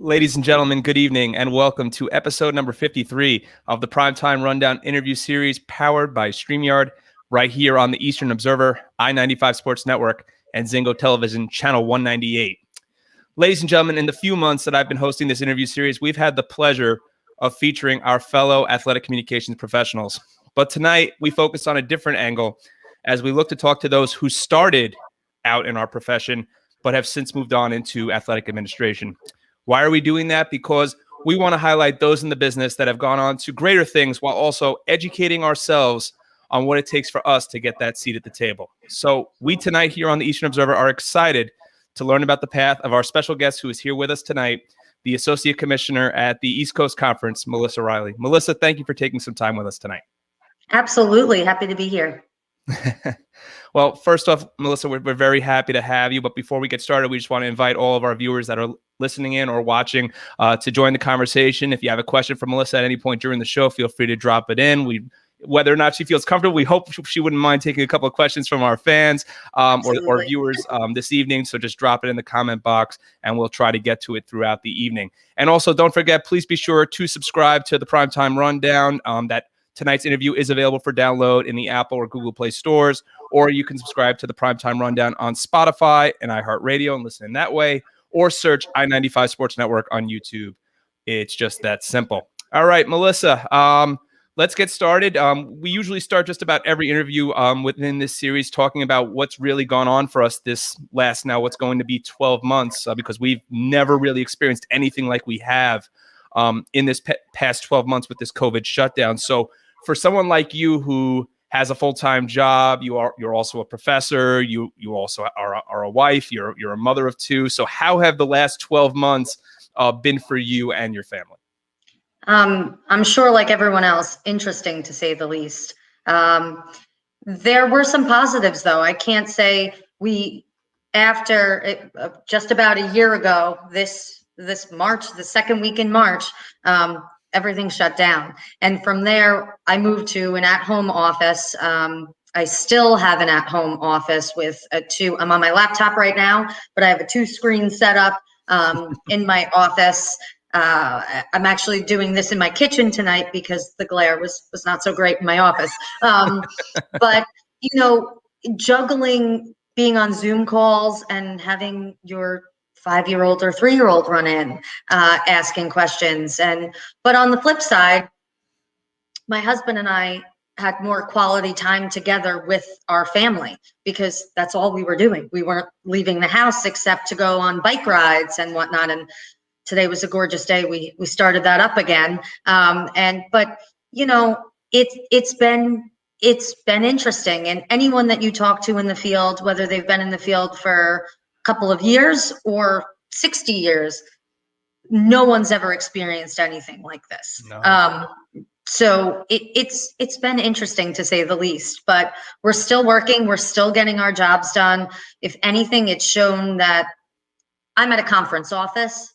Ladies and gentlemen, good evening and welcome to episode number 53 of the Primetime Rundown interview series powered by StreamYard right here on the Eastern Observer, I-95 Sports Network, and Zingo Television, channel 198. Ladies and gentlemen, in the few months that I've been hosting this interview series, we've had the pleasure of featuring our fellow athletic communications professionals. But tonight, we focus on a different angle as we look to talk to those who started out in our profession but have since moved on into athletic administration. Why are we doing that? Because we want to highlight those in the business that have gone on to greater things while also educating ourselves on what it takes for us to get that seat at the table. So we tonight here on the Eastern Observer are excited to learn about the path of our special guest who is here with us tonight, the Associate Commissioner at the East Coast Conference, Melissa Reilly. Melissa, thank you for taking some time with us tonight. Absolutely. Happy to be here. Well, first off, Melissa, we're very happy to have you. But before we get started, we just want to invite all of our viewers that are listening in or watching to join the conversation. If you have a question for Melissa at any point during the show, feel free to drop it in. Whether or not she feels comfortable, we hope she wouldn't mind taking a couple of questions from our fans or viewers this evening. So just drop it in the comment box and we'll try to get to it throughout the evening. And also, don't forget, please be sure to subscribe to the Primetime Rundown. That tonight's interview is available for download in the Apple or Google Play stores, or you can subscribe to the Primetime Rundown on Spotify and iHeartRadio and listen in that way, or search I-95 Sports Network on YouTube. It's just that simple. All right, Melissa, let's get started. We usually start just about every interview within this series talking about what's really gone on for us this last now what's going to be 12 months because we've never really experienced anything like we have in this past 12 months with this COVID shutdown. So for someone like you who has a full-time job, you're also a professor, you also are a wife, you're a mother of two. So how have the last 12 months been for you and your family? I'm sure, like everyone else, interesting to say the least. There were some positives, though. I can't say after just about a year ago, this March, the second week in March, everything shut down. And from there, I moved to an at-home office. I still have an at-home office with I'm on my laptop right now, but I have a 2-screen setup in my office. I'm actually doing this in my kitchen tonight because the glare was not so great in my office. But, juggling being on Zoom calls and having your 5-year-old or 3-year-old run in, asking questions. But on the flip side, my husband and I had more quality time together with our family because that's all we were doing. We weren't leaving the house except to go on bike rides and whatnot. And today was a gorgeous day. We started that up again. But it's been interesting. And anyone that you talk to in the field, whether they've been in the field for couple of years or 60 years, no one's ever experienced anything like this. No. So it's been interesting to say the least, but we're still working. We're still getting our jobs done. If anything, it's shown that I'm at a conference office.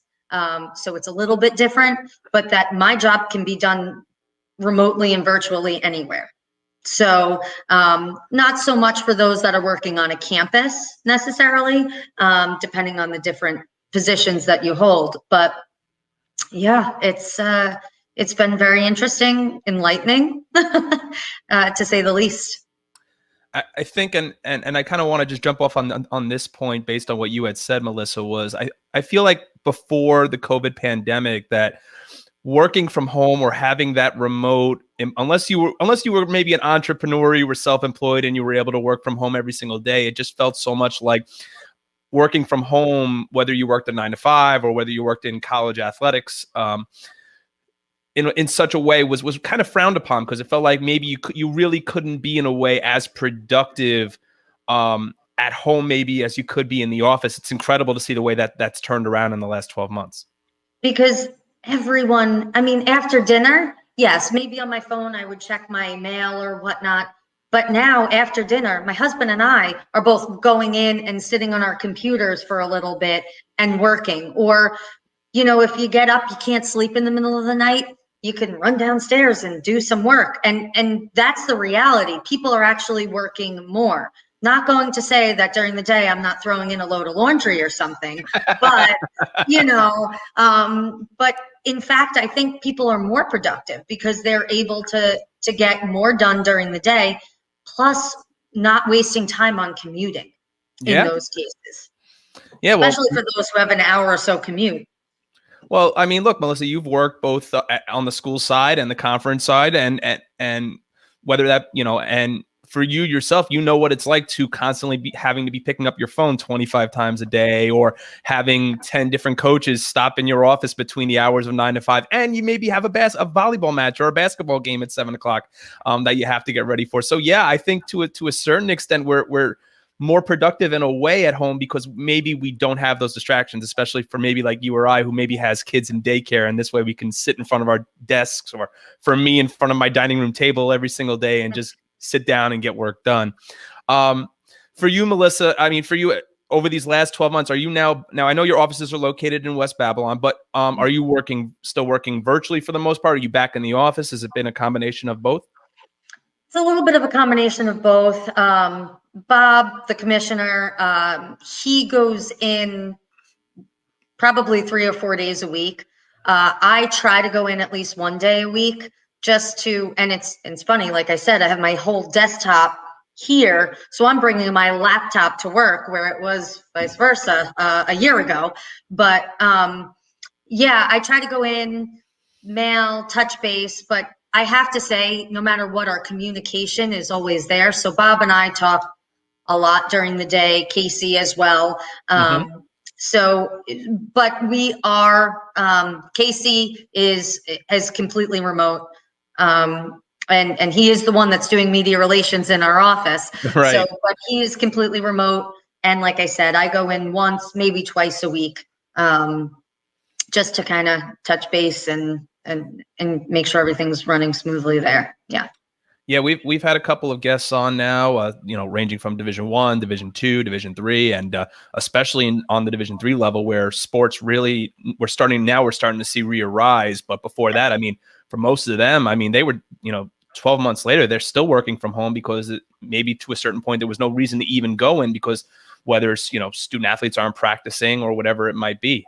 So it's a little bit different, but that my job can be done remotely and virtually anywhere. So not so much for those that are working on a campus necessarily, depending on the different positions that you hold. But yeah, it's been very interesting, enlightening, to say the least. I think, and I kind of want to just jump off on this point based on what you had said, Melissa, was I feel like before the COVID pandemic that working from home or having that remote, unless you were maybe an entrepreneur, you were self-employed and you were able to work from home every single day, it just felt so much like working from home, whether you worked a 9-to-5 or whether you worked in college athletics, in such a way was kind of frowned upon because it felt like maybe you really couldn't be in a way as productive at home maybe as you could be in the office. It's incredible to see the way that's turned around in the last 12 months. Because everyone, after dinner, yes, maybe on my phone I would check my mail or whatnot. But now after dinner, my husband and I are both going in and sitting on our computers for a little bit and working. Or, if you get up, you can't sleep in the middle of the night, you can run downstairs and do some work. And that's the reality. People are actually working more. Not going to say that during the day I'm not throwing in a load of laundry or something, but but in fact, I think people are more productive because they're able to get more done during the day, plus not wasting time on commuting in Yeah. those cases, Yeah. Well, especially for those who have an hour or so commute. well, I mean, look, Melissa, you've worked both on the school side and the conference side, and whether that, and for you yourself, what it's like to constantly be having to be picking up your phone 25 times a day, or having 10 different coaches stop in your office between the hours of 9 to 5, and you maybe have a volleyball match or a basketball game at 7 o'clock that you have to get ready for. So yeah, I think to a certain extent, we're more productive in a way at home because maybe we don't have those distractions, especially for maybe like you or I, who maybe has kids in daycare, and this way we can sit in front of our desks, or for me in front of my dining room table every single day and just sit down and get work done. For you, Melissa, I mean, for you over these last 12 months, are you now I know your offices are located in West Babylon, but are you still working virtually for the most part? Are you back in the office? Has it been a combination of both? It's a little bit of a combination of both. Bob, the commissioner, he goes in probably 3 or 4 days a week. I try to go in at least 1 day a week just to, and it's funny, like I said, I have my whole desktop here, so I'm bringing my laptop to work where it was vice versa a year ago. But yeah, I try to go in, mail, touch base, but I have to say, no matter what, our communication is always there. So Bob and I talk a lot during the day, Casey as well. So, but we are, Casey is completely remote. And he is the one that's doing media relations in our office. Right. So, but he is completely remote. And like I said, I go in once, maybe twice a week, just to kind of touch base and make sure everything's running smoothly there. Yeah. Yeah, we've had a couple of guests on now, ranging from Division I, Division II, Division III, and especially on the Division III level, where sports really we're starting to see re-arise. But before that, I mean, for most of them, I mean, they were 12 months later, they're still working from home because maybe to a certain point there was no reason to even go in, because whether it's student athletes aren't practicing or whatever it might be.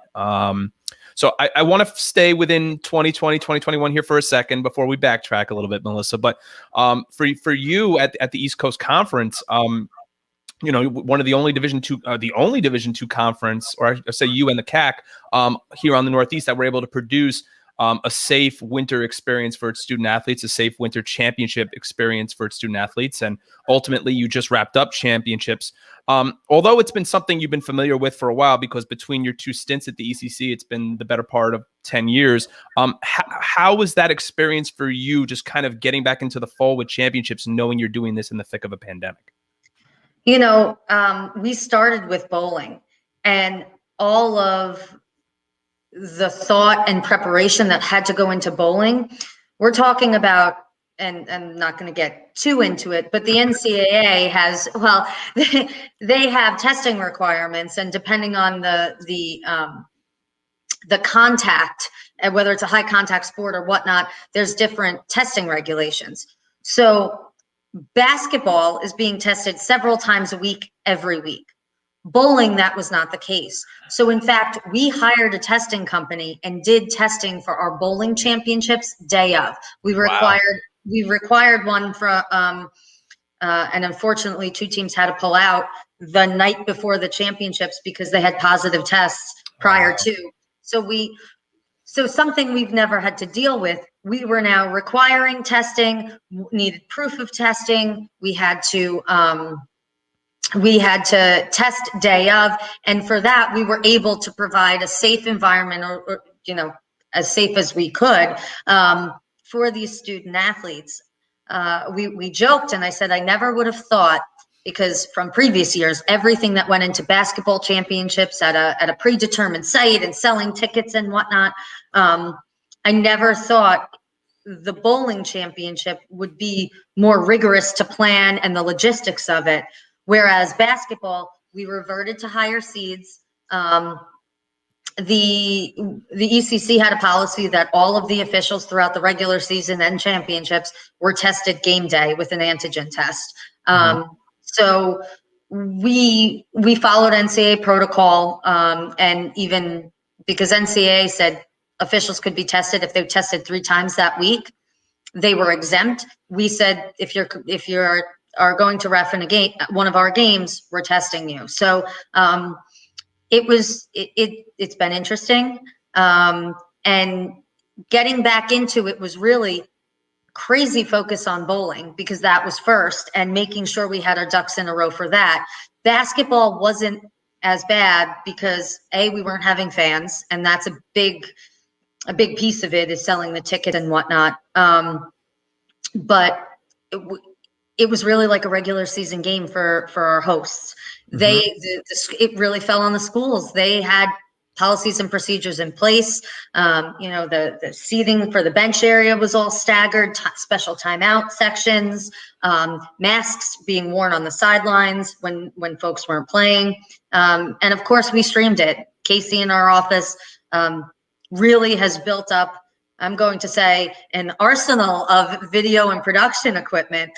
So I want to stay within 2020, 2021 here for a second before we backtrack a little bit, Melissa. But for you at the East Coast Conference, one of the only Division II conference, or I say you and the CAC here on the Northeast, that were able to produce a safe winter experience for its student athletes, a safe winter championship experience for its student athletes. And ultimately, you just wrapped up championships. Although it's been something you've been familiar with for a while, because between your two stints at the ECC, it's been the better part of 10 years. How was that experience for you, just kind of getting back into the fold with championships, knowing you're doing this in the thick of a pandemic? We started with bowling, and all of the thought and preparation that had to go into bowling. We're talking about, and I'm not going to get too into it, but the NCAA has, well, they have testing requirements, and depending on the contact, and whether it's a high contact sport or whatnot, there's different testing regulations. So basketball is being tested several times a week, every week. Bowling, that was not the case. So in fact, we hired a testing company and did testing for our bowling championships day of. We required one for, and unfortunately 2 teams had to pull out the night before the championships because they had positive tests prior to. So something we've never had to deal with. We were now requiring testing, needed proof of testing. We had to test day of, and for that we were able to provide a safe environment, or as safe as we could, for these student athletes. We joked, and I said I never would have thought, because from previous years, everything that went into basketball championships at a predetermined site and selling tickets and whatnot, I never thought the bowling championship would be more rigorous to plan and the logistics of it. Whereas basketball, we reverted to higher seeds. The ECC had a policy that all of the officials throughout the regular season and championships were tested game day with an antigen test. So we followed NCAA protocol, and even because NCAA said officials could be tested if they tested 3 times that week, they were exempt. We said if you're are going to ref in a game, one of our games, we're testing you. So it's been interesting, and getting back into it was really crazy focus on bowling because that was first, and making sure we had our ducks in a row for that. Basketball wasn't as bad because we weren't having fans, and that's a big piece of it, is selling the ticket and whatnot. But it was really like a regular season game for our hosts. It really fell on the schools. They had policies and procedures in place. The seating for the bench area was all staggered, special timeout sections, masks being worn on the sidelines when folks weren't playing. And of course, we streamed it. Casey in our office really has built up, I'm going to say, an arsenal of video and production equipment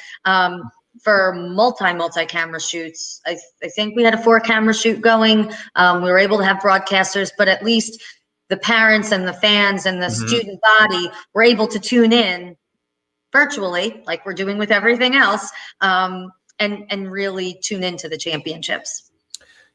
for multi-camera shoots. I think we had a 4-camera shoot going. We were able to have broadcasters, but at least the parents and the fans and the student body were able to tune in virtually, like we're doing with everything else, and really tune into the championships.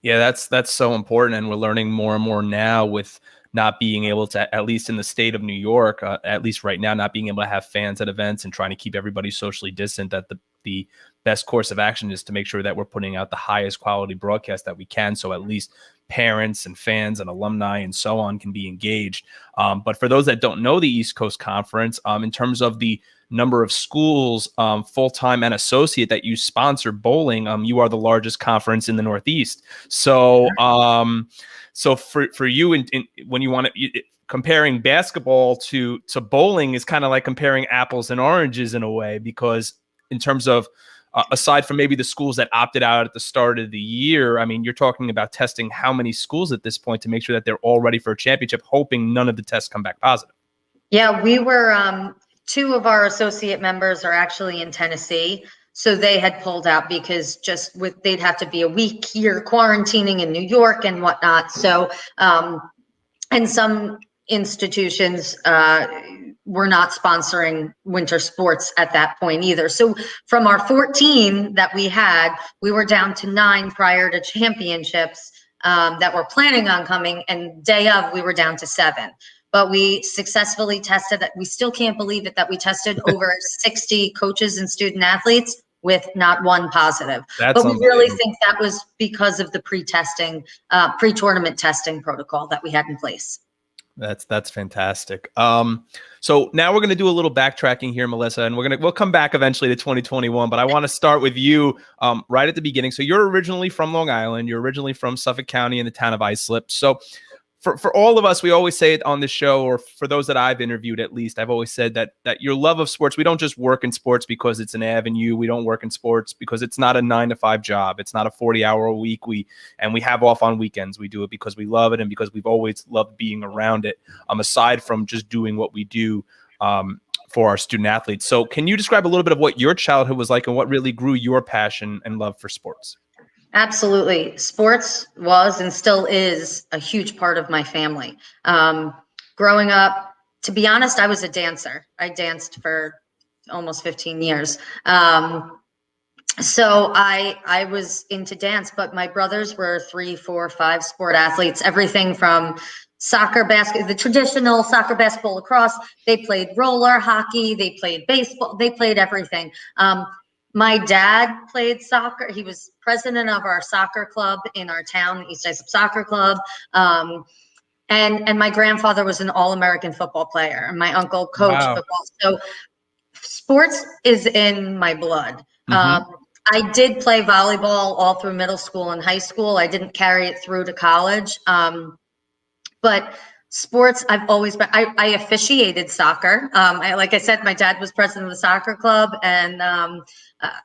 Yeah, that's so important, and we're learning more and more now with not being able to, at least in the state of New York, at least right now, not being able to have fans at events and trying to keep everybody socially distant, that the best course of action is to make sure that we're putting out the highest quality broadcast that we can, so at least parents and fans and alumni and so on can be engaged. But for those that don't know the East Coast Conference, in terms of the number of schools, full-time and associate, that you sponsor bowling, you are the largest conference in the Northeast. So so for you, when you want to, comparing basketball to bowling is kind of like comparing apples and oranges in a way, because in terms of aside from maybe the schools that opted out at the start of the year, I mean, you're talking about testing how many schools at this point to make sure that they're all ready for a championship, hoping none of the tests come back positive. Yeah, we were 2 of our associate members are actually in Tennessee. So they had pulled out because they'd have to be a week here quarantining in New York and whatnot. So, and some institutions were not sponsoring winter sports at that point either. So from our 14 that we had, we were down to 9 prior to championships that were planning on coming, and day of we were down to 7. But we successfully tested that. We still can't believe it that we tested over 60 coaches and student athletes with not one positive. But we really think that was because of the pre-testing, pre-tournament testing protocol that we had in place. That's fantastic. So now we're going to do a little backtracking here, Melissa, and we'll come back eventually to 2021, but I want to start with you right at the beginning. So you're originally from Long Island. You're originally from Suffolk County in the town of Islip. So for all of us, we always say it on the show, or for those that I've interviewed, at least, I've always said that your love of sports, we don't just work in sports because it's an avenue. We don't work in sports because it's not a 9-to-5 job. It's not a 40-hour a week. And we have off on weekends. We do it because we love it and because we've always loved being around it, aside from just doing what we do for our student athletes. So can you describe a little bit of what your childhood was like and what really grew your passion and love for sports? Absolutely. Sports was and still is a huge part of my family. Growing up, to be honest, I was a dancer. I danced for almost 15 years. So I was into dance, but my brothers were 3, 4, 5 sport athletes, everything from soccer, basket, the traditional soccer, basketball, lacrosse. They played roller hockey. They played baseball. They played everything. My dad played soccer. He was president of our soccer club in our town, East Islip Soccer Club. And my grandfather was an All-American football player, and my uncle coached football. So sports is in my blood. I did play volleyball all through middle school and high school. I didn't carry it through to college. But sports, I've always been, I officiated soccer. Like I said, my dad was president of the soccer club, and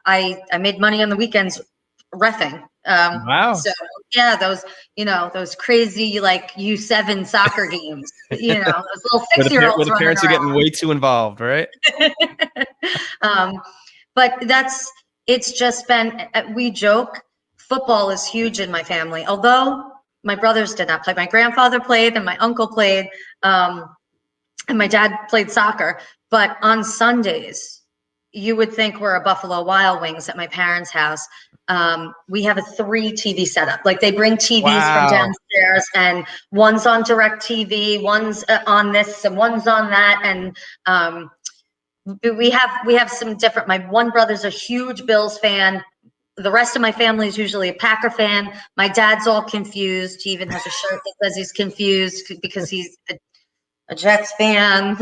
I made money on the weekends reffing. Wow. So yeah, those crazy like U7 soccer games, those little 6-year-olds. Where the parents are getting way too involved, right? But that's, it's just been, we joke, football is huge in my family. Although my brothers did not play. My grandfather played and my uncle played, and my dad played soccer. But on Sundays, you would think we're a Buffalo Wild Wings at my parents' house. We have a 3 TV setup. Like they bring TVs from Wow. downstairs, and one's on Direct TV, one's on this, and one's on that, and we have some different. My one brother's a huge Bills fan. The rest of my family is usually a Packer fan. My dad's all confused. He even has a shirt that says he's confused because he's a Jets fan.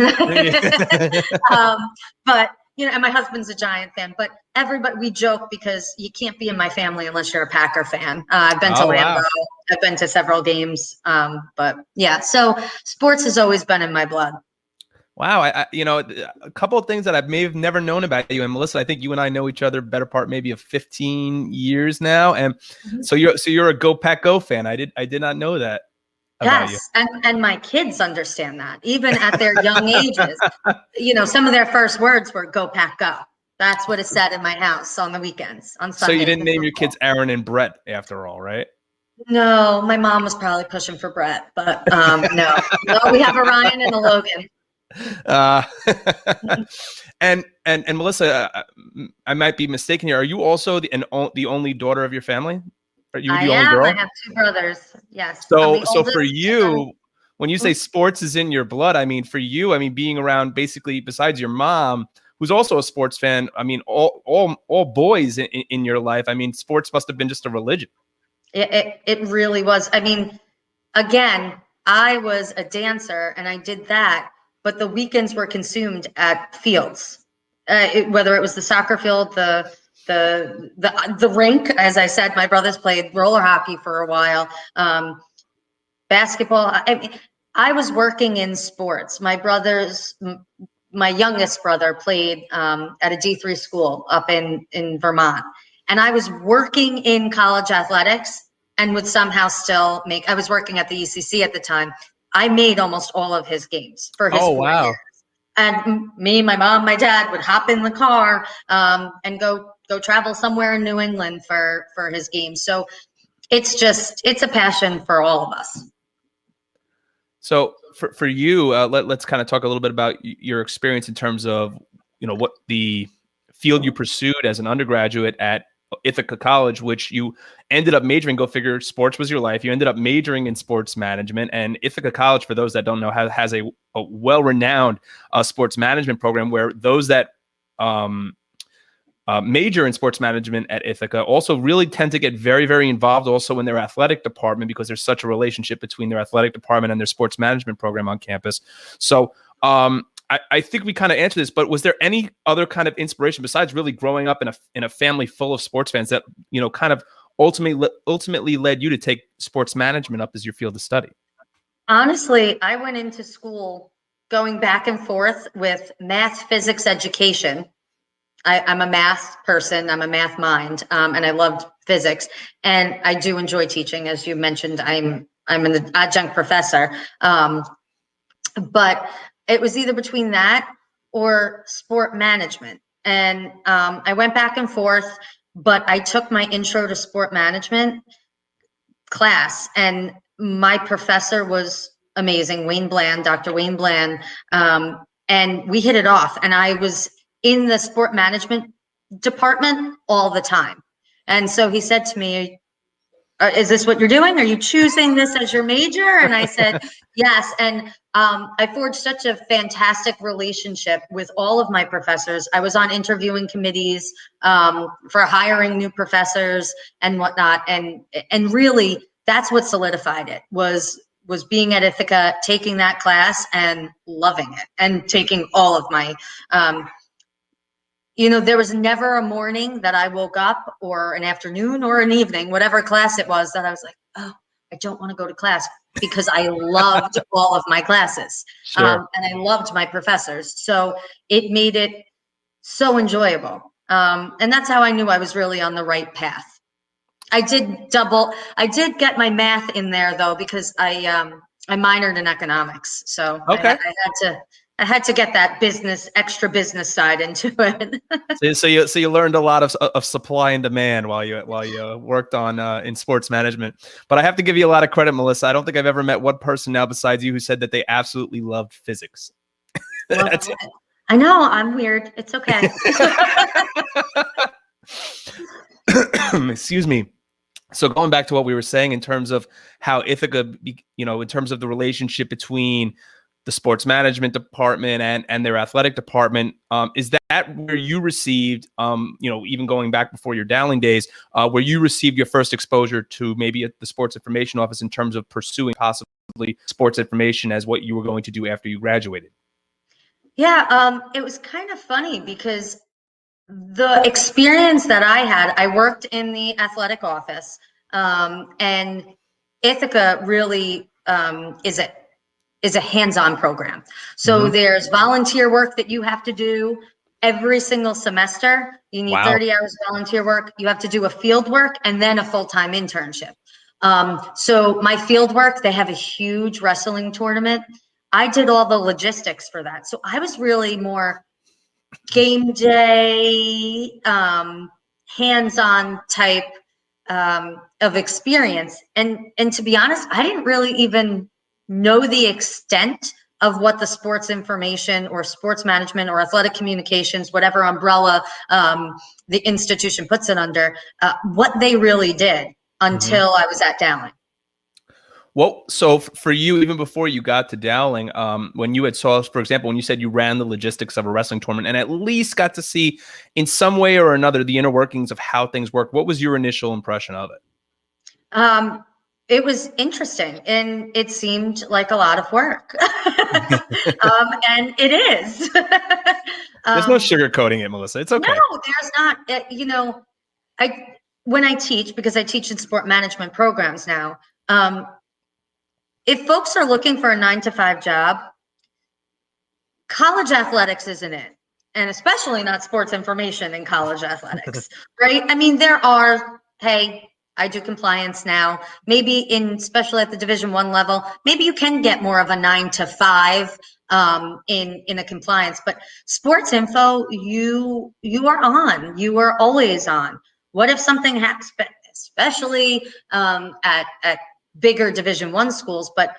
But and my husband's a Giant fan. But everybody, we joke because you can't be in my family unless you're a Packer fan. I've been to Lambeau. Wow. I've been to several games. But yeah, so sports has always been in my blood. Wow. A couple of things that I may have never known about you. And Melissa, I think you and I know each other better part maybe of 15 years now. And so you're a Go Pack Go fan. I did not know that. Yes, and my kids understand that even at their young ages. Some of their first words were "Go Pack Go." That's what is said in my house on the weekends, on Sundays. So you didn't name your kids Aaron and Brett after all, right? No, my mom was probably pushing for Brett, but no, we have a Ryan and a Logan. And Melissa, I might be mistaken here. Are you also the only daughter of your family? Are you the only girl? I have 2 brothers. Yes. So for you, when you say sports is in your blood, I mean, for you, being around basically besides your mom, who's also a sports fan, all boys in your life, sports must have been just a religion. It really was. Again, I was a dancer and I did that, but the weekends were consumed at fields, whether it was the soccer field, the rink. As I said, my brothers played roller hockey for a while, basketball. I was working in sports. My youngest brother played at a D3 school up in Vermont, and I was working in college athletics and would somehow still I was working at the ECC at the time. I made almost all of his games for his 4 years. And me, my mom, my dad would hop in the car and go travel somewhere in New England for his games. So it's a passion for all of us. So for you, let's kind of talk a little bit about your experience in terms of, what the field you pursued as an undergraduate at Ithaca College, which you ended up majoring. Go figure, sports was your life. You ended up majoring in sports management, and Ithaca College, for those that don't know, has a well-renowned sports management program where those that major in sports management at Ithaca also really tend to get very, very involved also in their athletic department because there's such a relationship between their athletic department and their sports management program on campus. So I think we kind of answered this, but was there any other kind of inspiration besides really growing up in a family full of sports fans that, kind of ultimately led you to take sports management up as your field of study? Honestly, I went into school going back and forth with math, physics, education. I'm a math person. I'm a math mind, and I loved physics. And I do enjoy teaching, as you mentioned. I'm an adjunct professor, but it was either between that or sport management. And I went back and forth, but I took my intro to sport management class, and my professor was amazing, Dr. Wayne Bland, and we hit it off. And I was in the sport management department all the time. And so he said to me, is this what you're doing? Are you choosing this as your major? And I said, yes. And I forged such a fantastic relationship with all of my professors. I was on interviewing committees for hiring new professors and whatnot. And really, that's what solidified it, was being at Ithaca, taking that class and loving it, and taking all of my there was never a morning that I woke up, or an afternoon or an evening, whatever class it was, that I was like, oh, I don't want to go to class, because I loved all of my classes. Sure. And I loved my professors. So it made it so enjoyable. And that's how I knew I was really on the right path. I did get my math in there though, because I minored in economics. So okay. I had to I had to get that extra business side into it. So you learned a lot of supply and demand while you worked on in sports management. But I have to give you a lot of credit, Melissa. I don't think I've ever met one person now besides you who said that they absolutely loved physics. Well, I know I'm weird. It's okay. Excuse me. So going back to what we were saying in terms of how Ithaca, in terms of the relationship between the sports management department and their athletic department, is that where you received, even going back before your Dowling days, where you received your first exposure to maybe at the sports information office in terms of pursuing possibly sports information as what you were going to do after you graduated? Yeah, it was kind of funny because the experience that I had, I worked in the athletic office, and Ithaca really is a hands-on program. So there's volunteer work that you have to do every single semester. You need 30 hours of volunteer work. You have to do a field work and then a full-time internship. So my field work, they have a huge wrestling tournament. I did all the logistics for that. So I was really more game day, hands-on type of experience. And to be honest, I didn't really even know the extent of what the sports information or sports management or athletic communications, whatever umbrella the institution puts it under, what they really did until I was at Dowling. Well, so for you, even before you got to Dowling, when you had saw, for example, when you said you ran the logistics of a wrestling tournament and at least got to see in some way or another the inner workings of how things work, what was your initial impression of it? It was interesting and it seemed like a lot of work. And it is. There's no sugarcoating it, Melissa. It's okay. No, there's not. When I teach, because I teach in sport management programs now, if folks are looking for a 9-to-5 job, college athletics isn't it. And especially not sports information in college athletics, right? I mean, hey, I do compliance now. Maybe especially at the Division I level, maybe you can get more of a 9-to-5 in a compliance, but sports info, you are on. You are always on. What if something happens, especially at bigger Division I schools, but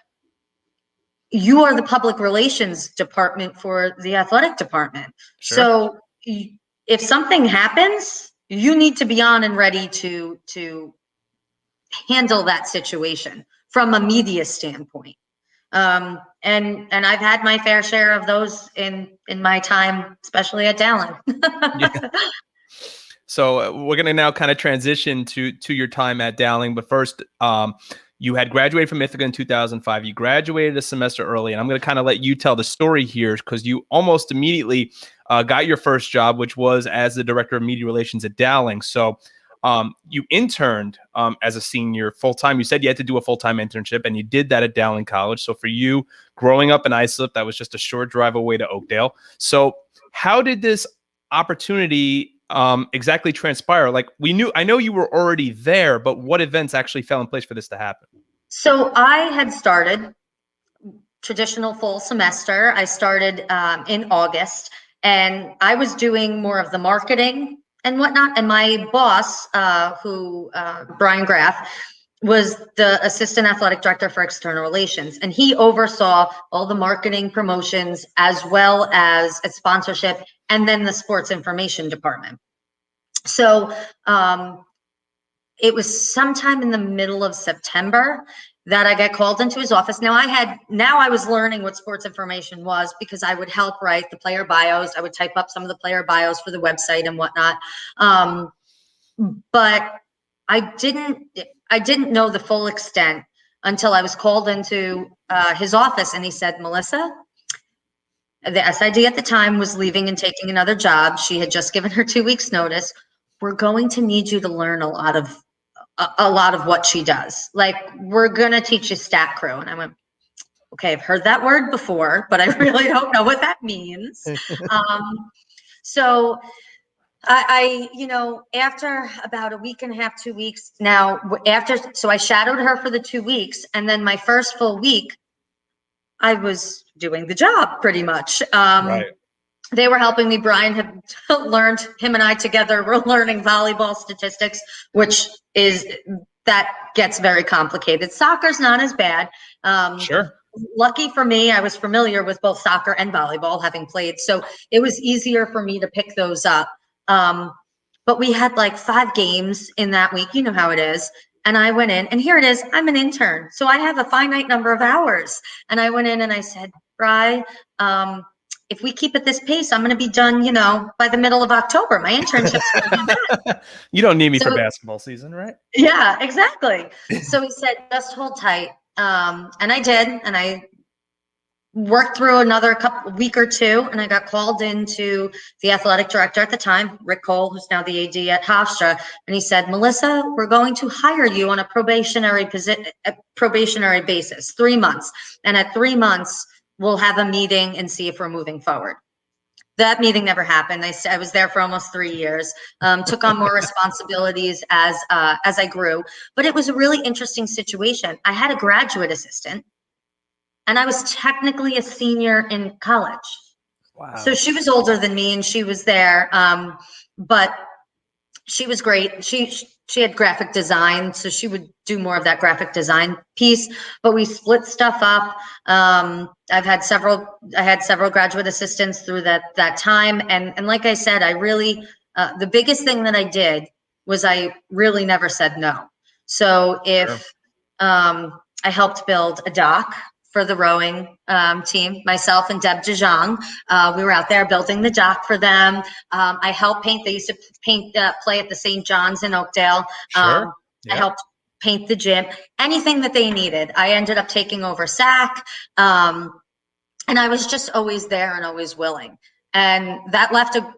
you are the public relations department for the athletic department. Sure. So if something happens, you need to be on and ready to handle that situation from a media standpoint. And I've had my fair share of those in my time, especially at Dowling. Yeah. So we're going to now kind of transition to your time at Dowling. But first, you had graduated from Ithaca in 2005. You graduated a semester early. And I'm going to kind of let you tell the story here because you almost immediately got your first job, which was as the director of media relations at Dowling. So you interned as a senior full-time. You said you had to do a full-time internship, and you did that at Dowling College. So for you, growing up in Islip, that was just a short drive away to Oakdale. So how did this opportunity exactly transpire? Like I know you were already there, but what events actually fell in place for this to happen? So I had started traditional full semester. I started in August, and I was doing more of the marketing and whatnot. And my boss, Brian Graff, was the assistant athletic director for external relations, and he oversaw all the marketing promotions as well as sponsorship and then the sports information department. So it was sometime in the middle of September that I got called into his office. Now I was learning what sports information was because I would help write the player bios. I would type up some of the player bios for the website and whatnot. But I didn't know the full extent until I was called into his office, and he said, "Melissa, the SID at the time was leaving and taking another job. She had just given her 2 weeks notice. We're going to need you to learn a lot of what she does. Like, we're going to teach you stat crew." And I went, okay, I've heard that word before, but I really don't know what that means. So I after about a week and a half, 2 weeks so I shadowed her for the 2 weeks. And then my first full week, I was doing the job pretty much. Right. They were helping me. Brian had learned, him and I together were learning volleyball statistics, which that gets very complicated. Soccer's not as bad. Sure. Lucky for me, I was familiar with both soccer and volleyball, having played. So it was easier for me to pick those up. But we had like 5 games in that week. You know how it is. And I went in, and here it is. I'm an intern, so I have a finite number of hours. And I went in and I said, Bri, if we keep at this pace, I'm going to be done, by the middle of October. My internship's going to be done. You don't need me for basketball season, right? Yeah, exactly. So he said, just hold tight. And I did. And I worked through another week or two, and I got called into the athletic director at the time, Rick Cole, who's now the AD at Hofstra. And he said, Melissa, we're going to hire you on a probationary basis, 3 months. And at 3 months, we'll have a meeting and see if we're moving forward. That meeting never happened. I was there for almost 3 years, took on more responsibilities as I grew, but it was a really interesting situation. I had a graduate assistant, and I was technically a senior in college. Wow. So she was older than me, and she was there, but she was great. She had graphic design, so she would do more of that graphic design piece, but we split stuff up. I had several graduate assistants through that time. And like I said, I really, the biggest thing that I did was I really never said no. So if I helped build a dock for the rowing team, myself and Deb DeJong, we were out there building the dock for them. I helped paint. They used to play at the St. John's in Oakdale. Sure. I helped paint the gym, anything that they needed. I ended up taking over SAC. And I was just always there and always willing. And that left a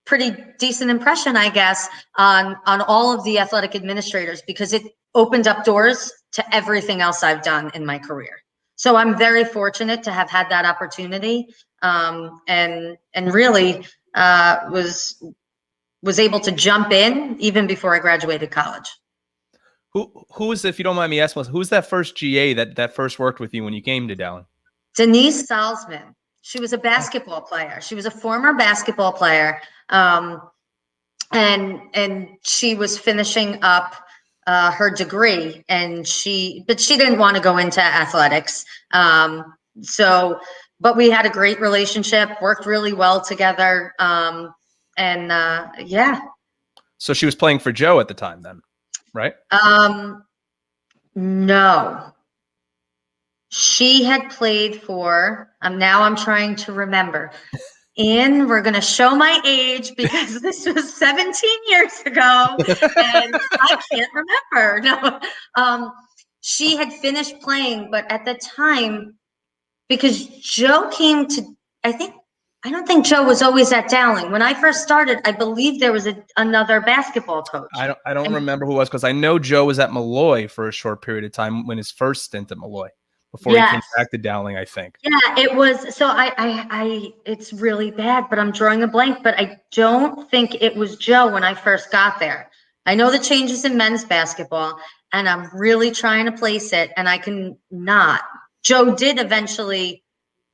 pretty decent impression, I guess, on all of the athletic administrators, because it opened up doors to everything else I've done in my career. So I'm very fortunate to have had that opportunity, and really was able to jump in even before I graduated college. Who is, if you don't mind me asking, who's that first GA that first worked with you when you came to Dowling? Denise Salzman. She was a basketball player. She was a former basketball player, and she was finishing up her degree, but she didn't want to go into athletics. But we had a great relationship, worked really well together. Yeah. So she was playing for Joe at the time then, right? No. She had played for, now I'm trying to remember. And we're going to show my age because this was 17 years ago and I can't remember. No, she had finished playing, but at the time, because Joe came to, I don't think Joe was always at Dowling. When I first started, I believe there was another basketball coach. I don't remember who it was, because I know Joe was at Malloy for a short period of time when his first stint at Malloy. Before he came back to Dowling, I think. Yeah, it was. So it's really bad, but I'm drawing a blank, but I don't think it was Joe when I first got there. I know the changes in men's basketball, and I'm really trying to place it, and I can not. Joe did eventually,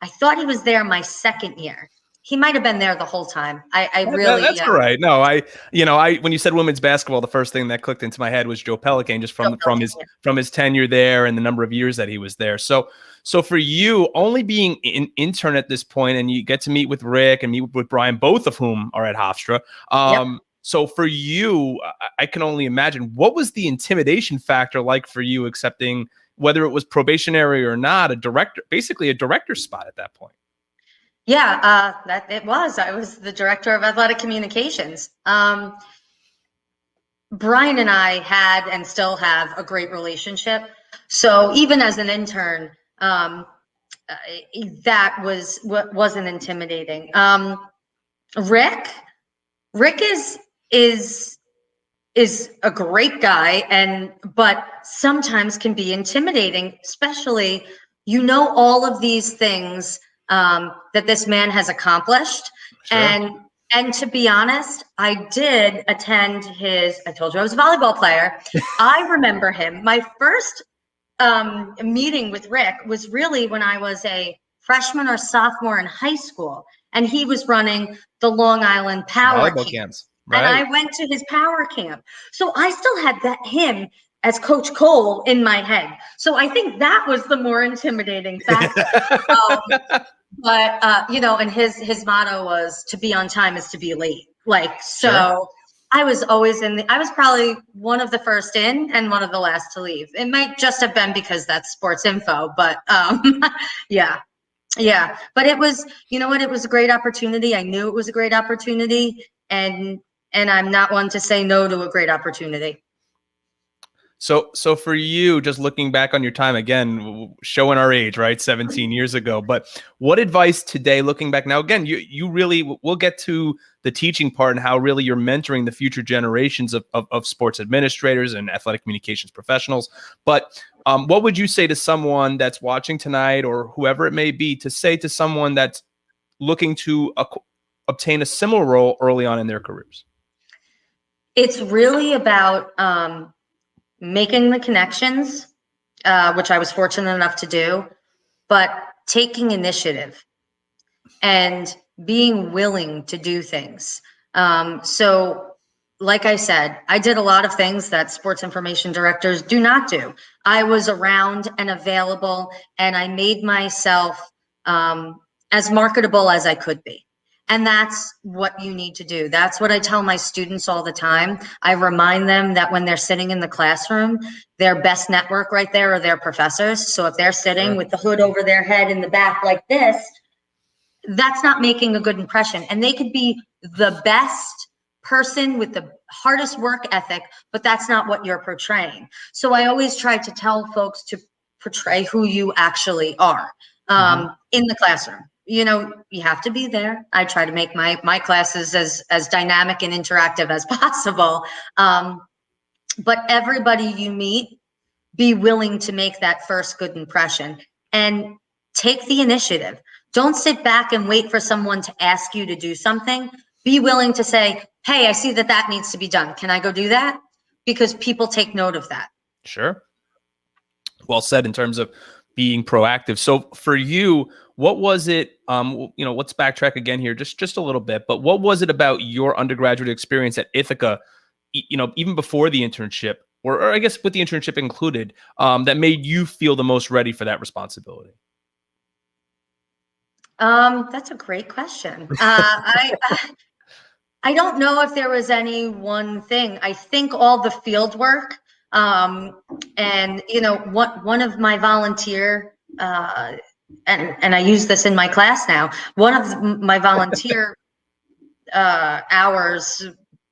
I thought he was there my second year. He might have been there the whole time. That's all right. No, when you said women's basketball, the first thing that clicked into my head was Joe Pelican, just from his tenure there and the number of years that he was there. So for you, only being an intern at this point, and you get to meet with Rick and meet with Brian, both of whom are at Hofstra. So for you, I can only imagine, what was the intimidation factor like for you accepting, whether it was probationary or not, basically a director's spot at that point? Yeah, I was the director of athletic communications. Brian and I had and still have a great relationship. So even as an intern, that wasn't intimidating. Rick is a great guy, but sometimes can be intimidating, especially, all of these things that this man has accomplished. Sure. And to be honest, I did attend I told you I was a volleyball player. I remember him. My first meeting with Rick was really when I was a freshman or sophomore in high school, and he was running the Long Island Power Volleyball Camp. camps. And Right. I went to his power camp. So I still had him as Coach Cole in my head. So I think that was the more intimidating factor. And his motto was, to be on time is to be late. Sure. I was always I was probably one of the first in and one of the last to leave. It might just have been because that's sports info, but yeah. Yeah. But it was, you know what, it was a great opportunity. I knew it was a great opportunity, and I'm not one to say no to a great opportunity. So for you, just looking back on your time again, showing our age, right? 17 years ago. But what advice today, looking back now, again, you really, we'll get to the teaching part and how really you're mentoring the future generations of sports administrators and athletic communications professionals. But what would you say to someone that's watching tonight, or whoever it may be, to say to someone that's looking to obtain a similar role early on in their careers? It's really about making the connections, which I was fortunate enough to do, but taking initiative and being willing to do things. So like I said, I did a lot of things that sports information directors do not do. I was around and available, and I made myself as marketable as I could be. And that's what you need to do. That's what I tell my students all the time. I remind them that when they're sitting in the classroom, their best network right there are their professors. So if they're sitting with the hood over their head in the back like this, that's not making a good impression. And they could be the best person with the hardest work ethic, but that's not what you're portraying. So I always try to tell folks to portray who you actually are in the classroom. You know, you have to be there. I try to make my classes as dynamic and interactive as possible. But everybody you meet, be willing to make that first good impression and take the initiative. Don't sit back and wait for someone to ask you to do something. Be willing to say, hey, I see that needs to be done. Can I go do that? Because people take note of that. Sure. Well said in terms of being proactive. So for you, what was it, let's backtrack again here just a little bit, but what was it about your undergraduate experience at Ithaca, even before the internship, or I guess with the internship included, that made you feel the most ready for that responsibility? That's a great question. I don't know if there was any one thing. I think all the field work, and one of my volunteer, and I use this in my class now. One of my volunteer hours,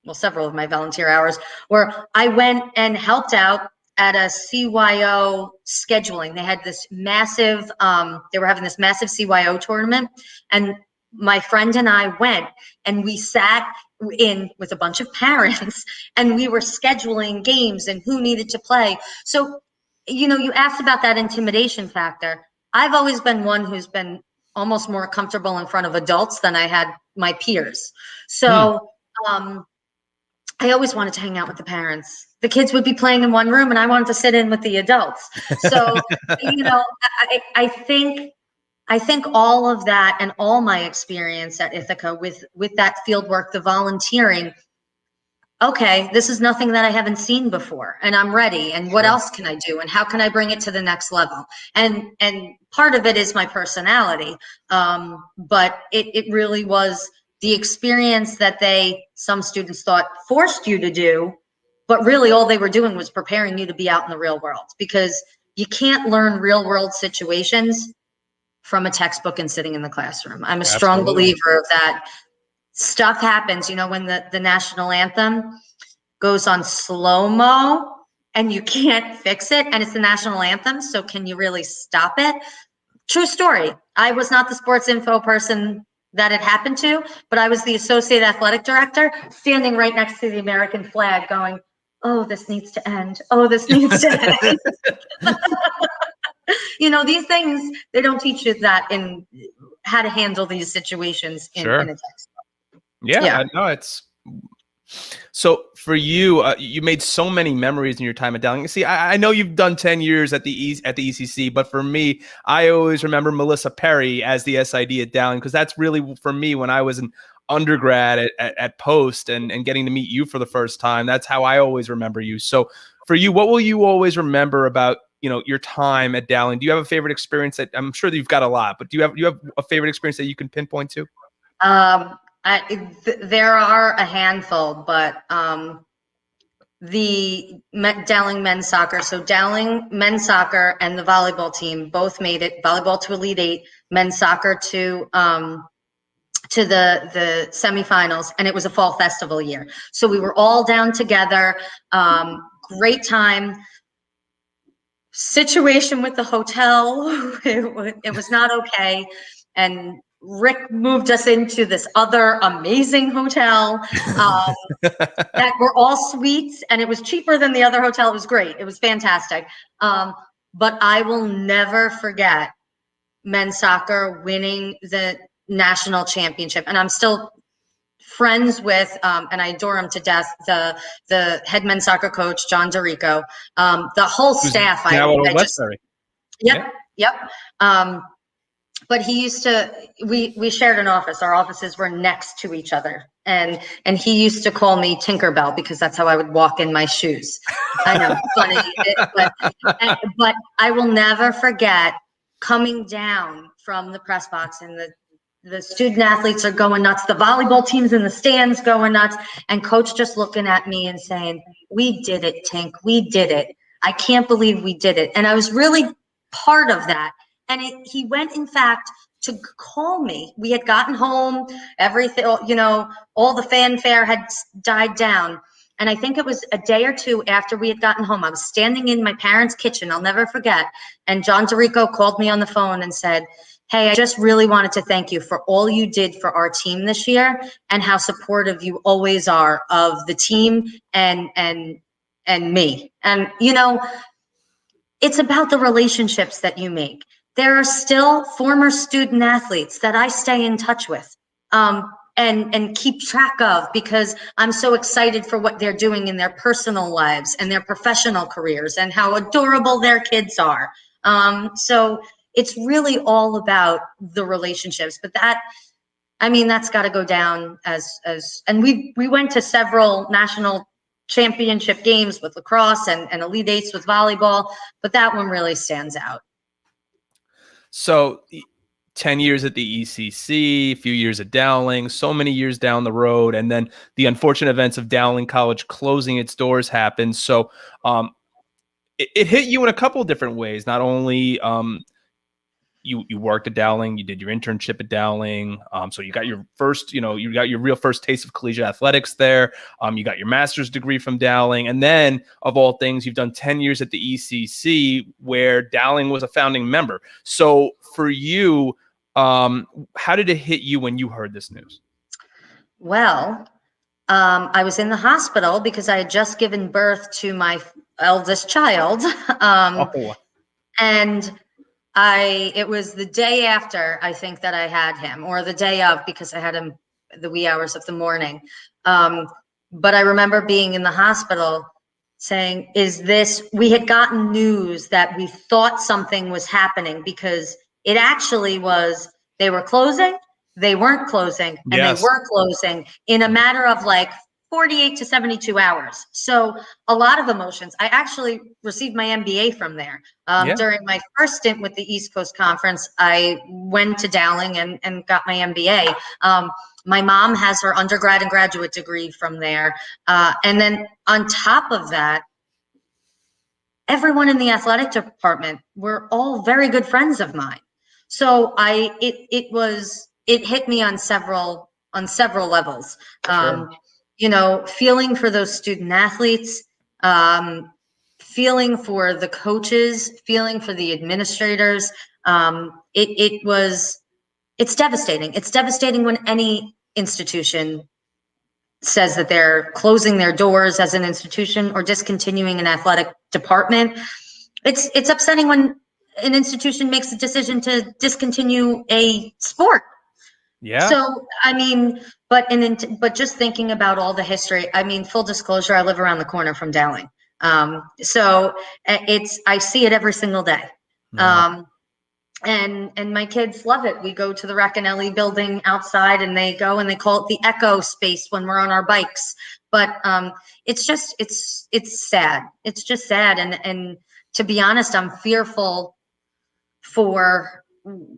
well, several of my volunteer hours, where I went and helped out at a CYO scheduling. They had this massive, they were having this massive CYO tournament, and my friend and I went, and we sat in with a bunch of parents, and we were scheduling games and who needed to play. So, you asked about that intimidation factor. I've always been one who's been almost more comfortable in front of adults than I had my peers. So, I always wanted to hang out with the parents. The kids would be playing in one room and I wanted to sit in with the adults. So, I think all of that and all my experience at Ithaca with that field work, the volunteering, okay, this is nothing that I haven't seen before, and I'm ready. And what else can I do? And how can I bring it to the next level? And part of it is my personality. But it really was the experience that some students thought forced you to do, but really all they were doing was preparing you to be out in the real world, because you can't learn real world situations from a textbook and sitting in the classroom. I'm a strong believer of that. Stuff happens, when the national anthem goes on slow-mo and you can't fix it, and it's the national anthem, so can you really stop it? True story. I was not the sports info person that it happened to, but I was the associate athletic director standing right next to the American flag going, oh, this needs to end. Oh, this needs to end. These things, they don't teach you that in how to handle these situations in a textbook. Yeah, no, it's So for you, you made so many memories in your time at Dowling. See, I know you've done 10 years at the ECC, but for me, I always remember Melissa Perry as the SID at Dowling, because that's really, for me, when I was an undergrad at Post and getting to meet you for the first time. That's how I always remember you. So for you, what will you always remember about, you know, your time at Dowling? Do you have a favorite experience that, I'm sure that you've got a lot, but do you have a favorite experience that you can pinpoint to? There are a handful, but Dowling men's soccer. So Dowling men's soccer and the volleyball team both made it. Volleyball to Elite Eight, men's soccer to the semifinals, and it was a fall festival year. So we were all down together. Great time. Situation with the hotel, it was not okay, and Rick moved us into this other amazing hotel that were all suites, and it was cheaper than the other hotel. It was great. It was fantastic. But I will never forget men's soccer winning the national championship. And I'm still friends with, and I adore him to death, the head men's soccer coach, John DeRico, the whole staff. Yep. But he used to, we shared an office. Our offices were next to each other. And he used to call me Tinkerbell because that's how I would walk in my shoes. I know, funny, but I will never forget coming down from the press box, and the student athletes are going nuts. The volleyball team's in the stands going nuts, and coach just looking at me and saying, "We did it, Tink. We did it. I can't believe we did it." And I was really part of that. And he went, in fact, to call me. We had gotten home, everything, you know, all the fanfare had died down. And I think it was a day or two after we had gotten home. I was standing in my parents' kitchen, I'll never forget. And John DeRico called me on the phone and said, "Hey, I just really wanted to thank you for all you did for our team this year, and how supportive you always are of the team and me." And, you know, it's about the relationships that you make. There are still former student athletes that I stay in touch with and keep track of, because I'm so excited for what they're doing in their personal lives and their professional careers and how adorable their kids are. So it's really all about the relationships. But that, I mean, that's got to go down and we went to several national championship games with lacrosse and Elite Eights with volleyball, but that one really stands out. So 10 years at the ECC, a few years at Dowling, so many years down the road, and then the unfortunate events of Dowling College closing its doors happened. So it hit you in a couple of different ways. Not only you worked at Dowling, you did your internship at Dowling. So you got your first, you got your real first taste of collegiate athletics there. You got your master's degree from Dowling. And then, of all things, you've done 10 years at the ECC, where Dowling was a founding member. So for you, how did it hit you when you heard this news? Well, I was in the hospital because I had just given birth to my eldest child. And it was the day after, I think, that I had him, or the day of, because I had him the wee hours of the morning. But I remember being in the hospital saying, we had gotten news that we thought something was happening, because it actually was, they were closing, they weren't closing, and They were closing in a matter of like 48 to 72 hours. So a lot of emotions. I actually received my MBA from there. During my first stint with the East Coast Conference, I went to Dowling and got my MBA. My mom has her undergrad and graduate degree from there. And then on top of that, everyone in the athletic department were all very good friends of mine. So it hit me on several levels. Sure. You know, feeling for those student athletes, feeling for the coaches, feeling for the administrators. It's devastating. It's devastating when any institution says that they're closing their doors as an institution or discontinuing an athletic department. It's upsetting when an institution makes a decision to discontinue a sport. Yeah. So, I mean, but just thinking about all the history, I mean, full disclosure, I live around the corner from Dowling. So I see it every single day. Yeah. Um, and my kids love it. We go to the Racanelli building outside, and they go and they call it the echo space when we're on our bikes. But it's just it's sad. It's just sad, and to be honest, I'm fearful for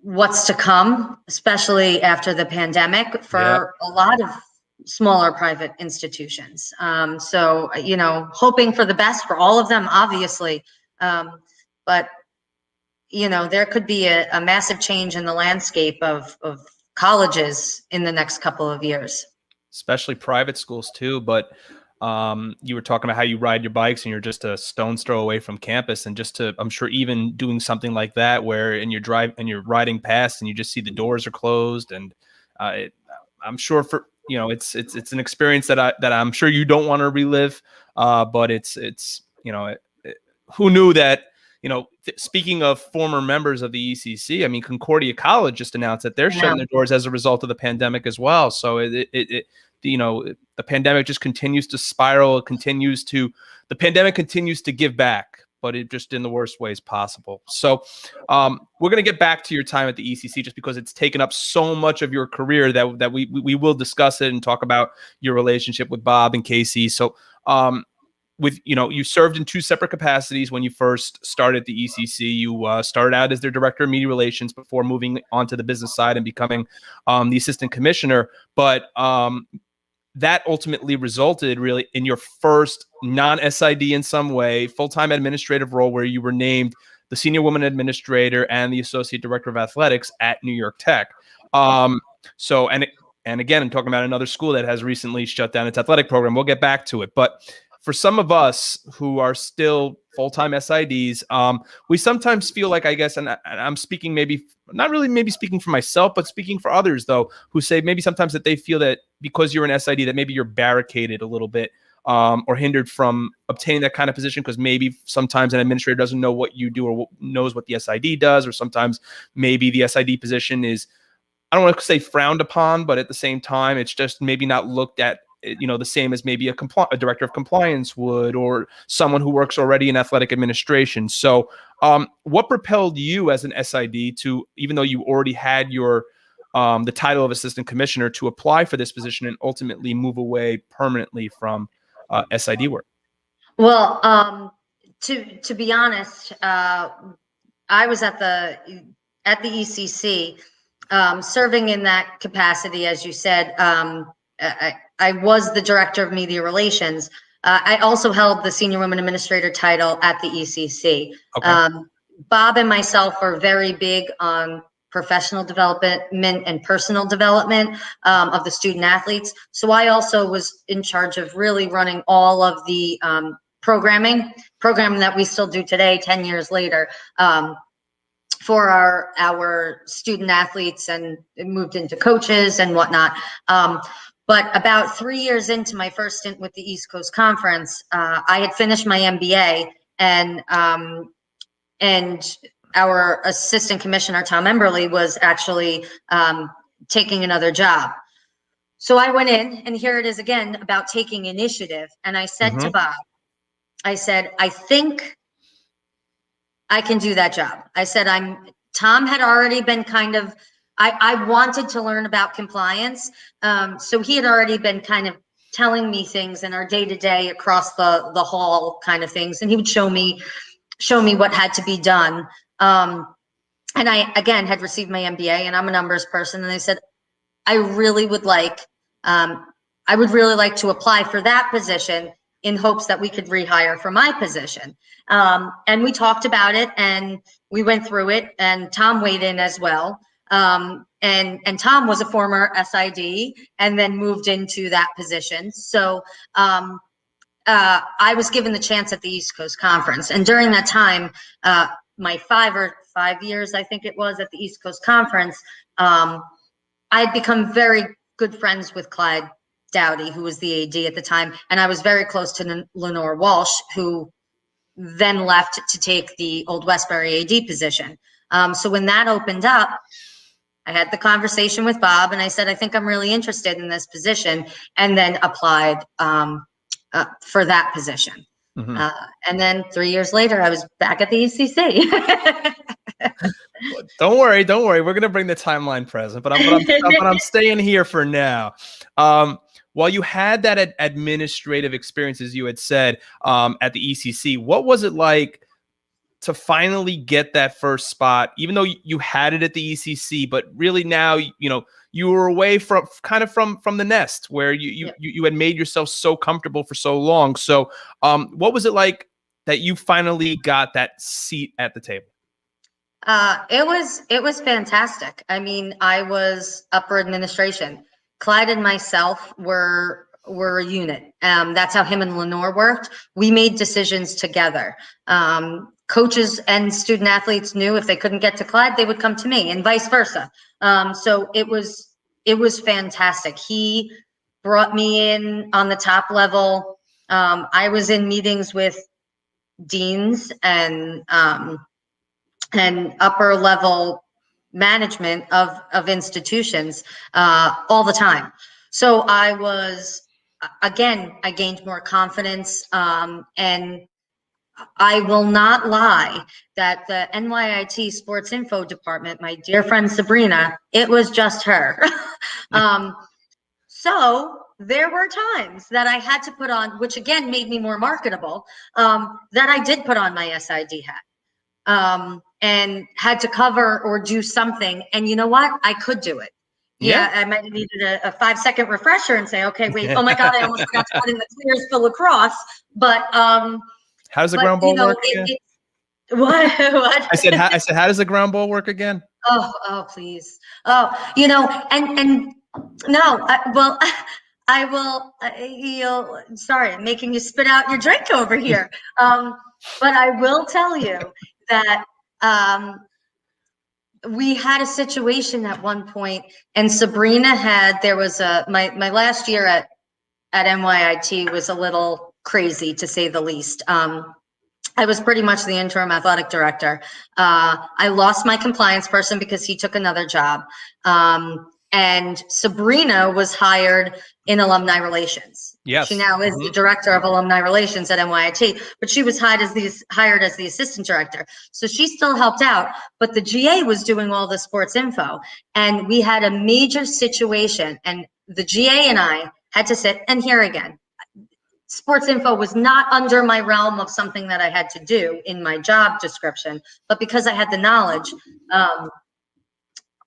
what's to come, especially after the pandemic, Yeah. for a lot of smaller private institutions. So, hoping for the best for all of them, obviously. But there could be a massive change in the landscape of colleges in the next couple of years. Especially private schools too. But you were talking about how you ride your bikes and you're just a stone's throw away from campus, and I'm sure even doing something like that where you're riding past and you just see the doors are closed, and I'm sure it's an experience that I'm sure you don't want to relive. But it's who knew that. Speaking of former members of the ECC, I mean, Concordia College just announced that they're shutting their doors as a result of the pandemic as well. So the pandemic just continues to spiral. The pandemic continues to give back, but it just in the worst ways possible. So we're going to get back to your time at the ECC just because it's taken up so much of your career that we will discuss it and talk about your relationship with Bob and Casey. So you served in two separate capacities when you first started the ECC. You started out as their director of media relations before moving on to the business side and becoming the assistant commissioner. But that ultimately resulted really in your first non-SID in some way, full-time administrative role where you were named the senior woman administrator and the associate director of athletics at New York Tech. And again, I'm talking about another school that has recently shut down its athletic program. We'll get back to it. But for some of us who are still full-time SIDs, we sometimes feel like, I guess, and I'm speaking maybe speaking for myself, but speaking for others, though, who say maybe sometimes that they feel that because you're an SID that maybe you're barricaded a little bit or hindered from obtaining that kind of position because maybe sometimes an administrator doesn't know what you do or knows what the SID does, or sometimes maybe the SID position is, I don't want to say frowned upon, but at the same time, it's just maybe not looked at the same as maybe a director of compliance would, or someone who works already in athletic administration. So what propelled you as an SID to, even though you already had the title of assistant commissioner, to apply for this position and ultimately move away permanently from SID work? Well, to be honest, I was at the ECC, serving in that capacity, as you said. I was the director of media relations. I also held the senior women administrator title at the ECC. Okay. Bob and myself are very big on professional development and personal development of the student athletes. So I also was in charge of really running all of the programming that we still do today, 10 years later. For our student athletes, and it moved into coaches and whatnot. But about 3 years into my first stint with the East Coast Conference, I had finished my MBA, and our assistant commissioner, Tom Emberley, was actually taking another job. So I went in, and here it is again about taking initiative. And I said to Bob, I said, I think I can do that job. I said, Tom had already been I wanted to learn about compliance. So he had already been kind of telling me things in our day-to-day across the hall kind of things. And he would show me what had to be done. And I, again, had received my MBA, and I'm a numbers person. And I said, I would really like to apply for that position in hopes that we could rehire for my position. And we talked about it, and we went through it, and Tom weighed in as well. And Tom was a former SID and then moved into that position. So I was given the chance at the East Coast Conference. And during that time, my 5 years, I think it was, at the East Coast Conference, I had become very good friends with Clyde Dowdy, who was the AD at the time. And I was very close to Lenore Walsh, who then left to take the Old Westbury AD position. So when that opened up, I had the conversation with Bob, and I said, I think I'm really interested in this position, and then applied for that position. Mm-hmm. And then 3 years later, I was back at the ECC. Don't worry. We're gonna bring the timeline present, but I'm staying here for now. While you had that administrative experience, as you had said, at the ECC, what was it like to finally get that first spot, even though you had it at the ECC, but really now, you were away from the nest where you had made yourself so comfortable for so long. So, what was it like that you finally got that seat at the table? It was fantastic. I mean, I was upper administration. Clyde and myself were a unit. That's how him and Lenore worked. We made decisions together. Coaches and student athletes knew if they couldn't get to Clyde, they would come to me, and vice versa. So it was fantastic. He brought me in on the top level. I was in meetings with deans and upper level management of institutions all the time. So I gained more confidence, and I will not lie that the NYIT Sports Info Department, my dear friend Sabrina, it was just her. So there were times that I had to put on, which again made me more marketable, that I did put on my SID hat. And had to cover or do something. And you know what? I could do it. Yeah, I might have needed a 5-second refresher and say, okay, wait, oh my God, I almost forgot to put in the clears for lacrosse. But how does the ground ball work? What? I said, how does the ground ball work again? Oh, please. Oh, and no, I will, sorry, I'm making you spit out your drink over here. But I will tell you that we had a situation at one point, and Sabrina there was my last year at NYIT was a little crazy, to say the least. I was pretty much the interim athletic director. I lost my compliance person because he took another job. And Sabrina was hired in alumni relations. Yes. She now is the director of alumni relations at NYIT, but she was hired as the assistant director. So she still helped out, but the GA was doing all the sports info. And we had a major situation, and the GA and I had to sit, and here again, sports info was not under my realm of something that I had to do in my job description, but because I had the knowledge,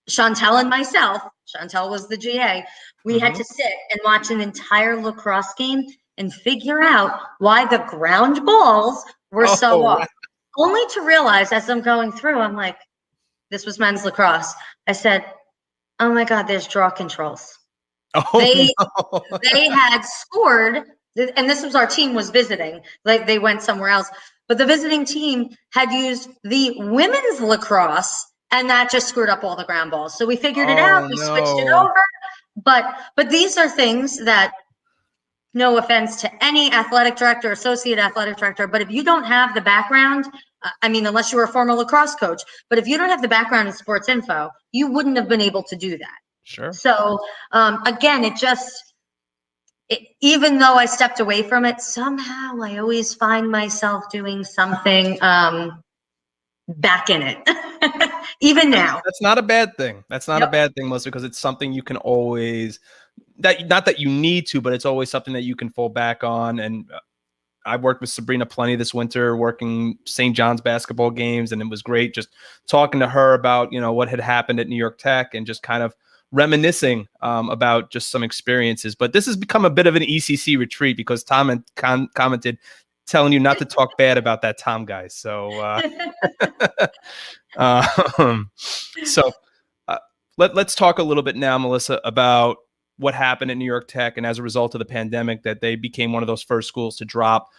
Chantel and myself, Chantel was the GA, we had to sit and watch an entire lacrosse game and figure out why the ground balls were so off. Only to realize as I'm going through, I'm like, this was men's lacrosse. I said, oh my God, there's draw controls. They had scored, and this was our team was visiting, like they went somewhere else, but the visiting team had used the women's lacrosse, and that just screwed up all the ground balls. So we figured it out, we switched it over. But these are things that, no offense to any athletic director, associate athletic director, but if you don't have the background, I mean, unless you were a former lacrosse coach, but if you don't have the background in sports info, you wouldn't have been able to do that. Sure. So again, even though I stepped away from it, somehow I always find myself doing something back in it. Even now. That's not a bad thing. That's not a bad thing, Melissa, because it's something you can always, not that you need to, but it's always something that you can fall back on. And I worked with Sabrina plenty this winter, working St. John's basketball games, and it was great just talking to her about, what had happened at New York Tech and just kind of reminiscing about just some experiences. But this has become a bit of an ECC retreat because Tom had commented telling you not to talk bad about that Tom guy. So, let's talk a little bit now, Melissa, about what happened at New York Tech, and as a result of the pandemic, that they became one of those first schools to drop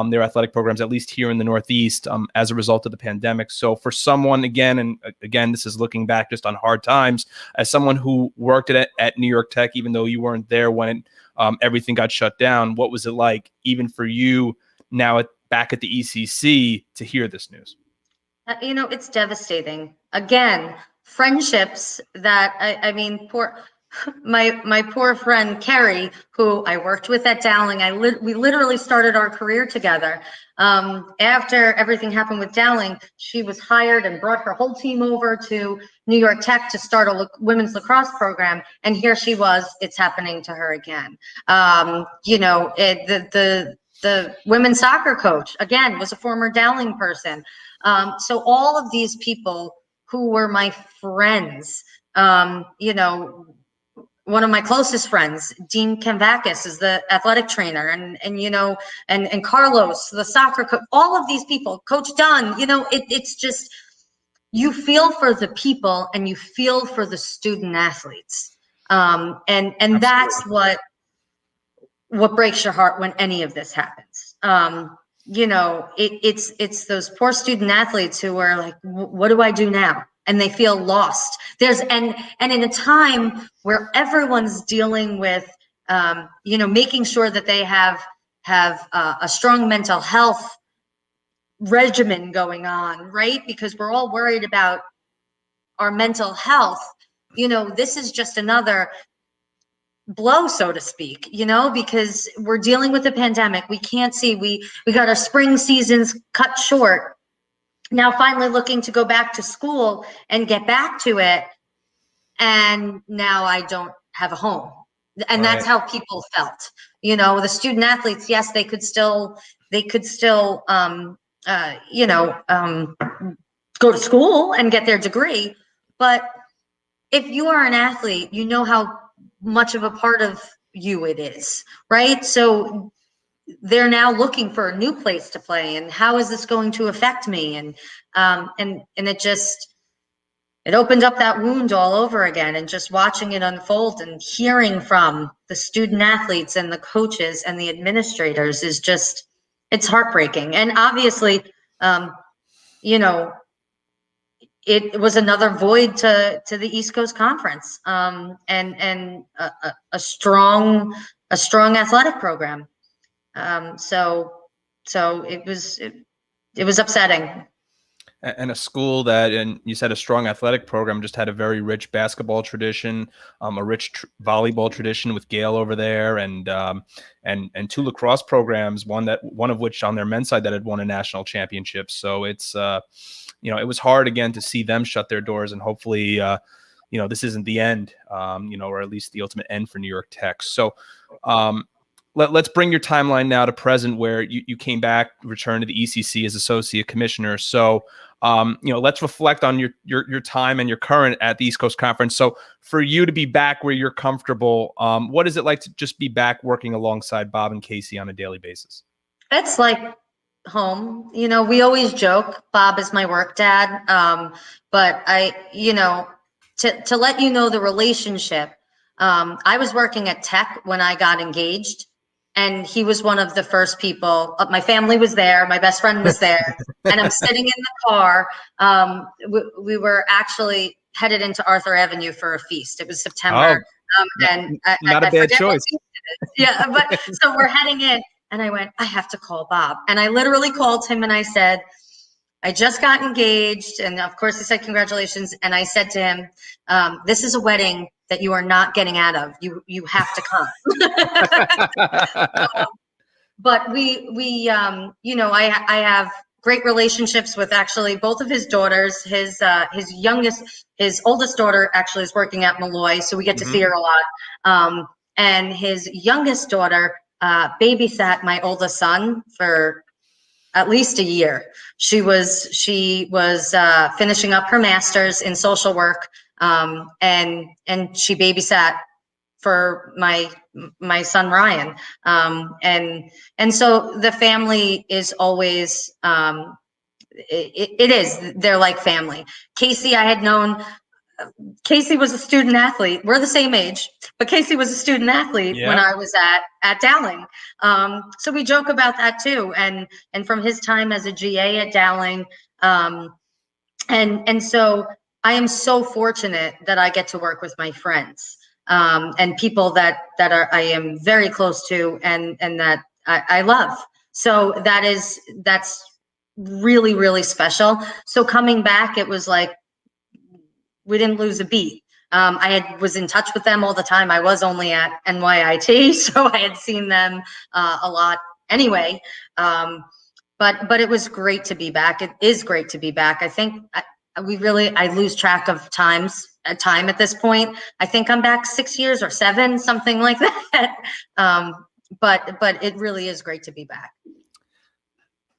their athletic programs, at least here in the Northeast, as a result of the pandemic. So for someone, again, this is looking back just on hard times, as someone who worked at New York Tech, even though you weren't there when everything got shut down, what was it like, even for you now back at the ECC, to hear this news? It's devastating. Again, friendships that I mean, my poor friend Carrie, who I worked with at Dowling. We literally started our career together. After everything happened with Dowling, she was hired and brought her whole team over to New York Tech to start a women's lacrosse program. And here she was, it's happening to her again. You know, the women's soccer coach, again, was a former Dowling person. So all of these people who were my friends, you know, one of my closest friends, Dean Kambakis, is the athletic trainer, and you know, and Carlos, the soccer coach, all of these people, Coach Dunn, you know, it's just, you feel for the people and you feel for the student athletes. And that's what breaks your heart when any of this happens. You know, it's those poor student athletes who are like, what do I do now? And they feel lost. And in a time where everyone's dealing with, you know, making sure that they have a strong mental health regimen going on, right? Because we're all worried about our mental health. You know, this is just another blow, so to speak, you know, because we're dealing with a pandemic. We can't see, we got our spring seasons cut short. Now finally looking to go back to school and get back to it. And now I don't have a home. And that's how people felt. You know, the student athletes, yes, they could still you know, go to school and get their degree. But if you are an athlete, you know how much of a part of you it is, right? So they're now looking for a new place to play, and how is this going to affect me? And it opened up that wound all over again, and just watching it unfold and hearing from the student athletes and the coaches and the administrators is just, it's heartbreaking. And obviously, you know, it was another void to the East Coast Conference, and a strong athletic program. So it was upsetting. And a school that, and you said a strong athletic program, just had a very rich basketball tradition, a rich volleyball tradition with Gail over there, and two lacrosse programs, one of which on their men's side that had won a national championship. So it's you know, it was hard again to see them shut their doors, and hopefully you know, this isn't the end, you know, or at least the ultimate end for New York Tech. So let's bring your timeline now to present, where you came back, returned to the ECC as associate commissioner. So you know, let's reflect on your time and your current at the East Coast Conference. So for you to be back where you're comfortable, what is it like to just be back working alongside Bob and Casey on a daily basis? It's like home. You know, we always joke, Bob is my work dad. But you know, to let you know the relationship, I was working at Tech when I got engaged. And he was one of the first people. My family was there. My best friend was there. And I'm sitting in the car. We were actually headed into Arthur Avenue for a feast. It was September. And not a bad choice. Yeah, but so we're heading in. And I went, I have to call Bob. And I literally called him and I said, I just got engaged. And of course he said, congratulations. And I said to him, this is a wedding that you are not getting out of. You have to come. But we you know, I have great relationships with actually both of his daughters. His oldest daughter actually is working at Malloy, so we get to see her a lot. And his youngest daughter babysat my oldest son for at least a year. She was finishing up her master's in social work, and she babysat for my son Ryan, and so the family is always they're like family. Casey, I had known. Casey was a student athlete. We're the same age, but Casey was a student athlete when I was at Dowling. So we joke about that too. And from his time as a GA at Dowling, and so I am so fortunate that I get to work with my friends, and people that I am very close to and that I love. So that's really, really special. So coming back, it was like, lose a beat. Was in touch with them all the time. I was only at NYIT, so I had seen them a lot anyway. But it was great to be back. It is great to be back. I think I lose track of time at this point. I think I'm back 6 years or 7, something like that. But it really is great to be back.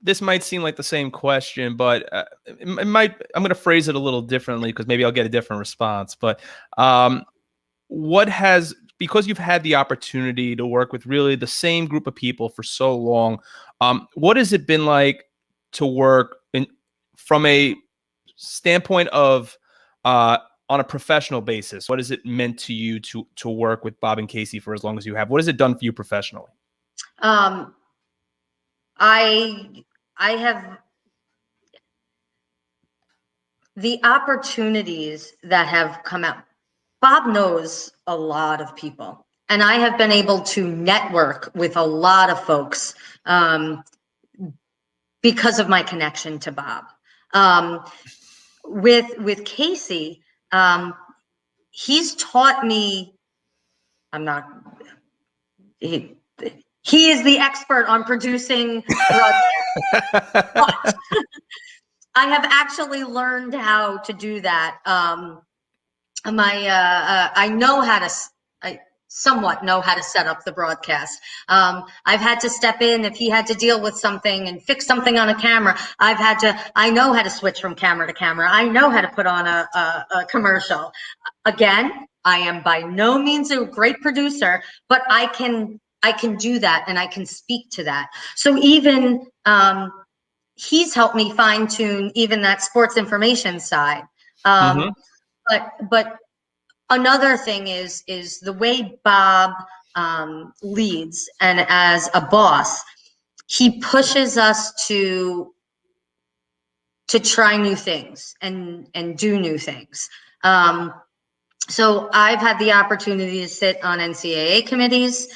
This might seem like the same question, but it might. I'm going to phrase it a little differently because maybe I'll get a different response. But because you've had the opportunity to work with really the same group of people for so long, what has it been like to work from a standpoint of on a professional basis? What has it meant to you to work with Bob and Casey for as long as you have? What has it done for you professionally? I have the opportunities that have come out. Bob knows a lot of people, and I have been able to network with a lot of folks because of my connection to Bob. With Casey, he's taught me. He is the expert on producing broadcasts. But I have actually learned how to do that. I somewhat know how to set up the broadcast. I've had to step in if he had to deal with something and fix something on a camera. I know how to switch from camera to camera. I know how to put on a commercial. Again, I am by no means a great producer, but I can do that, and I can speak to that. So even he's helped me fine tune even that sports information side. But another thing is the way Bob leads, and as a boss, he pushes us to try new things and do new things. So I've had the opportunity to sit on NCAA committees,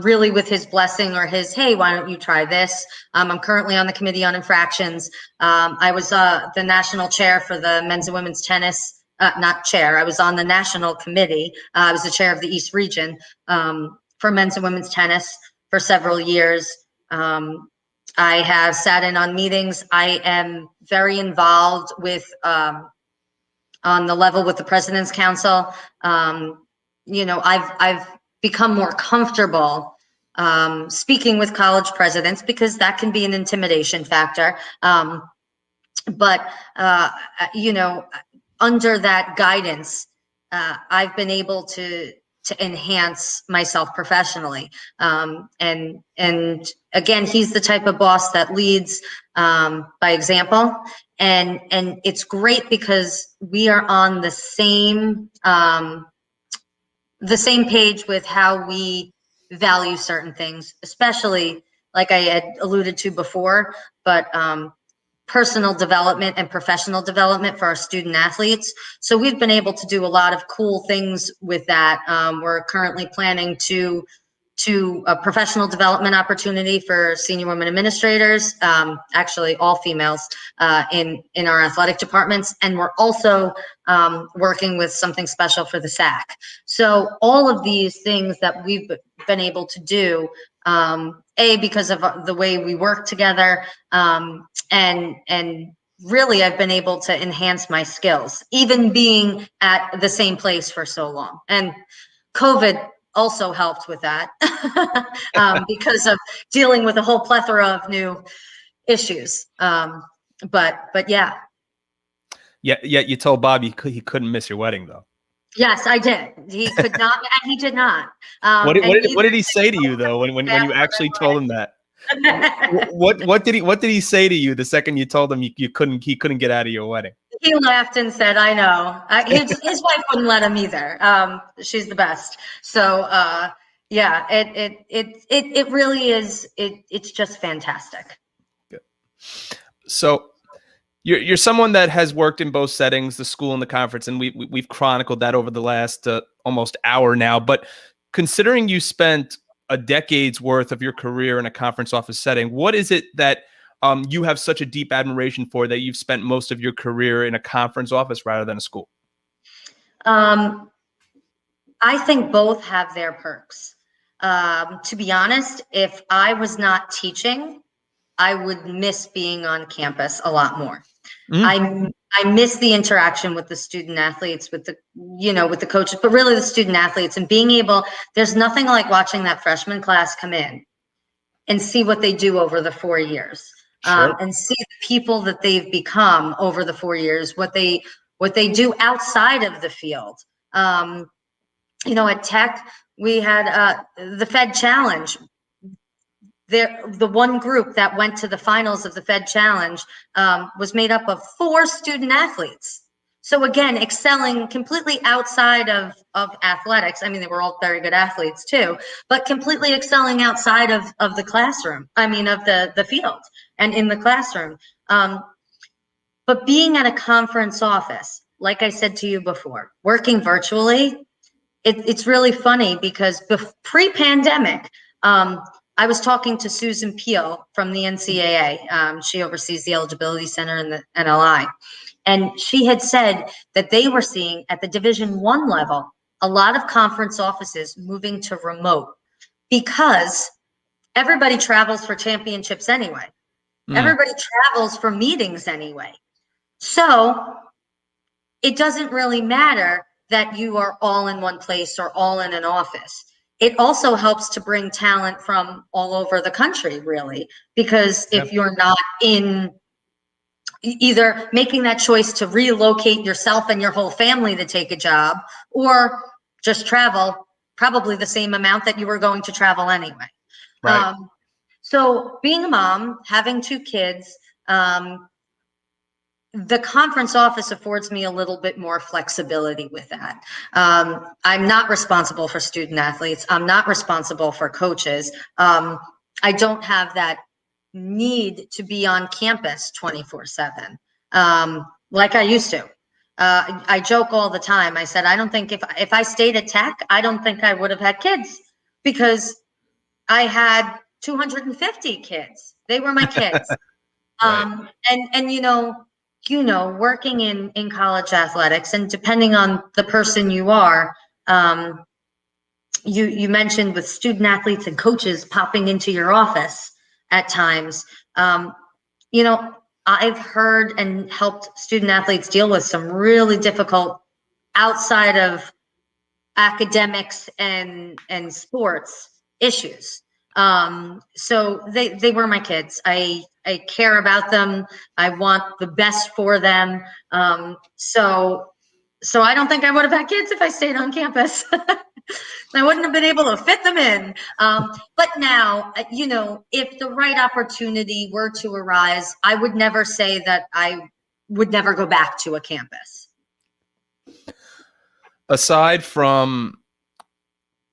really with his blessing or his, hey, why don't you try this? I'm currently on the committee on infractions. I was the national chair for the men's and women's tennis, not chair, I was on the national committee. I was the chair of the East region for men's and women's tennis for several years. I have sat in on meetings. I am very involved with on the level with the President's Council. I've become more comfortable speaking with college presidents because that can be an intimidation factor. But under that guidance, I've been able to enhance myself professionally. And again, he's the type of boss that leads by example. And it's great because we are on the same page with how we value certain things, especially like I had alluded to before, but personal development and professional development for our student athletes. So we've been able to do a lot of cool things with that. We're currently planning to a professional development opportunity for senior women administrators, actually all females in our athletic departments. And we're also working with something special for the SAC. So all of these things that we've been able to do, because of the way we work together, and really I've been able to enhance my skills, even being at the same place for so long. And COVID also helped with that because of dealing with a whole plethora of new issues. But yeah. Yeah. You told Bob he couldn't miss your wedding though. Yes, I did. He could not, and he did not. What did he say to you though when you actually told him that? What did he say to you the second you told him he couldn't get out of your wedding? He laughed and said, "I know." His wife wouldn't let him either. She's the best. So yeah, it really is. It's just fantastic. Good. So you're someone that has worked in both settings, the school and the conference, and we've chronicled that over the last almost hour now. But considering you spent a decade's worth of your career in a conference office setting, what is it that you have such a deep admiration for that you've spent most of your career in a conference office rather than a school? I think both have their perks. To be honest, if I was not teaching, I would miss being on campus a lot more. I miss the interaction with the student athletes, with the, with the coaches, but really the student athletes, and being able, there's nothing like watching that freshman class come in and see what they do over the 4 years. Sure. And see the people that they've become over the 4 years, what they do outside of the field. At Tech, we had the Fed Challenge. The one group that went to the finals of the Fed Challenge was made up of 4 student athletes. So again, excelling completely outside of athletics. I mean, they were all very good athletes too, but completely excelling outside of the classroom. I mean, of the field and in the classroom. But being at a conference office, like I said to you before, working virtually, it's really funny because pre-pandemic, I was talking to Susan Peel from the NCAA. She oversees the Eligibility Center in the NLI. And she had said that they were seeing at the Division I level, a lot of conference offices moving to remote because everybody travels for championships anyway. Everybody travels for meetings anyway. So it doesn't really matter that you are all in one place or all in an office. It also helps to bring talent from all over the country, really, because if you're not in either making that choice to relocate yourself and your whole family to take a job or just travel probably the same amount that you were going to travel anyway. Right. So being a mom, having 2 kids, the conference office affords me a little bit more flexibility with that. I'm not responsible for student athletes. I'm not responsible for coaches. I don't have that need to be on campus 24/7 like I used to. I joke all the time. I said, I don't think if I stayed at Tech, I don't think I would have had kids because I had 250 kids. They were my kids. Right. And working in college athletics, and depending on the person you are, you mentioned with student athletes and coaches popping into your office at times. I've heard and helped student athletes deal with some really difficult outside of academics and sports issues. So they were my kids. I care about them. I want the best for them. So I don't think I would have had kids if I stayed on campus. I wouldn't have been able to fit them in. But now, if the right opportunity were to arise, I would never say that I would never go back to a campus. Aside from,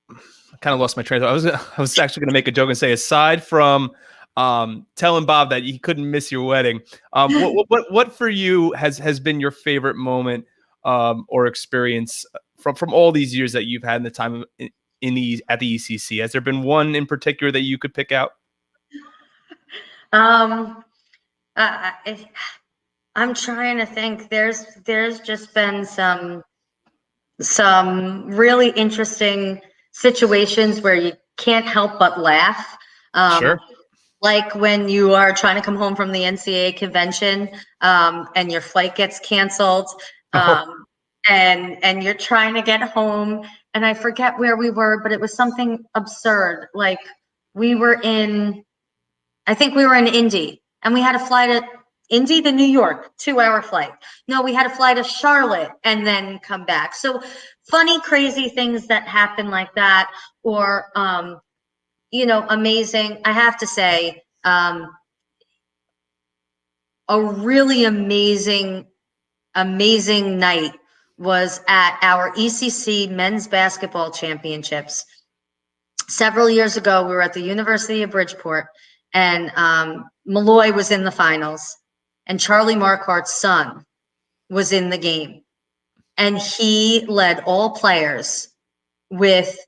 I kind of lost my train of thought. I was actually going to make a joke and say, aside from telling Bob that he couldn't miss your wedding, what for you has been your favorite moment or experience from all these years that you've had in the time at the ECC? Has there been one in particular that you could pick out? I'm trying to think. There's just been some really interesting situations where you can't help but laugh. Sure. Like when you are trying to come home from the NCAA convention and your flight gets canceled. And you're trying to get home, and I forget where we were, but it was something absurd. Like I think we were in Indy, and we had to fly to Indy to New York, 2-hour flight. No, we had to fly to Charlotte and then come back. So funny, crazy things that happen like that, or, amazing. I have to say, a really amazing night was at our ECC men's basketball championships. Several years ago, we were at the University of Bridgeport, and Malloy was in the finals, and Charlie Marquardt's son was in the game. And he led all players with,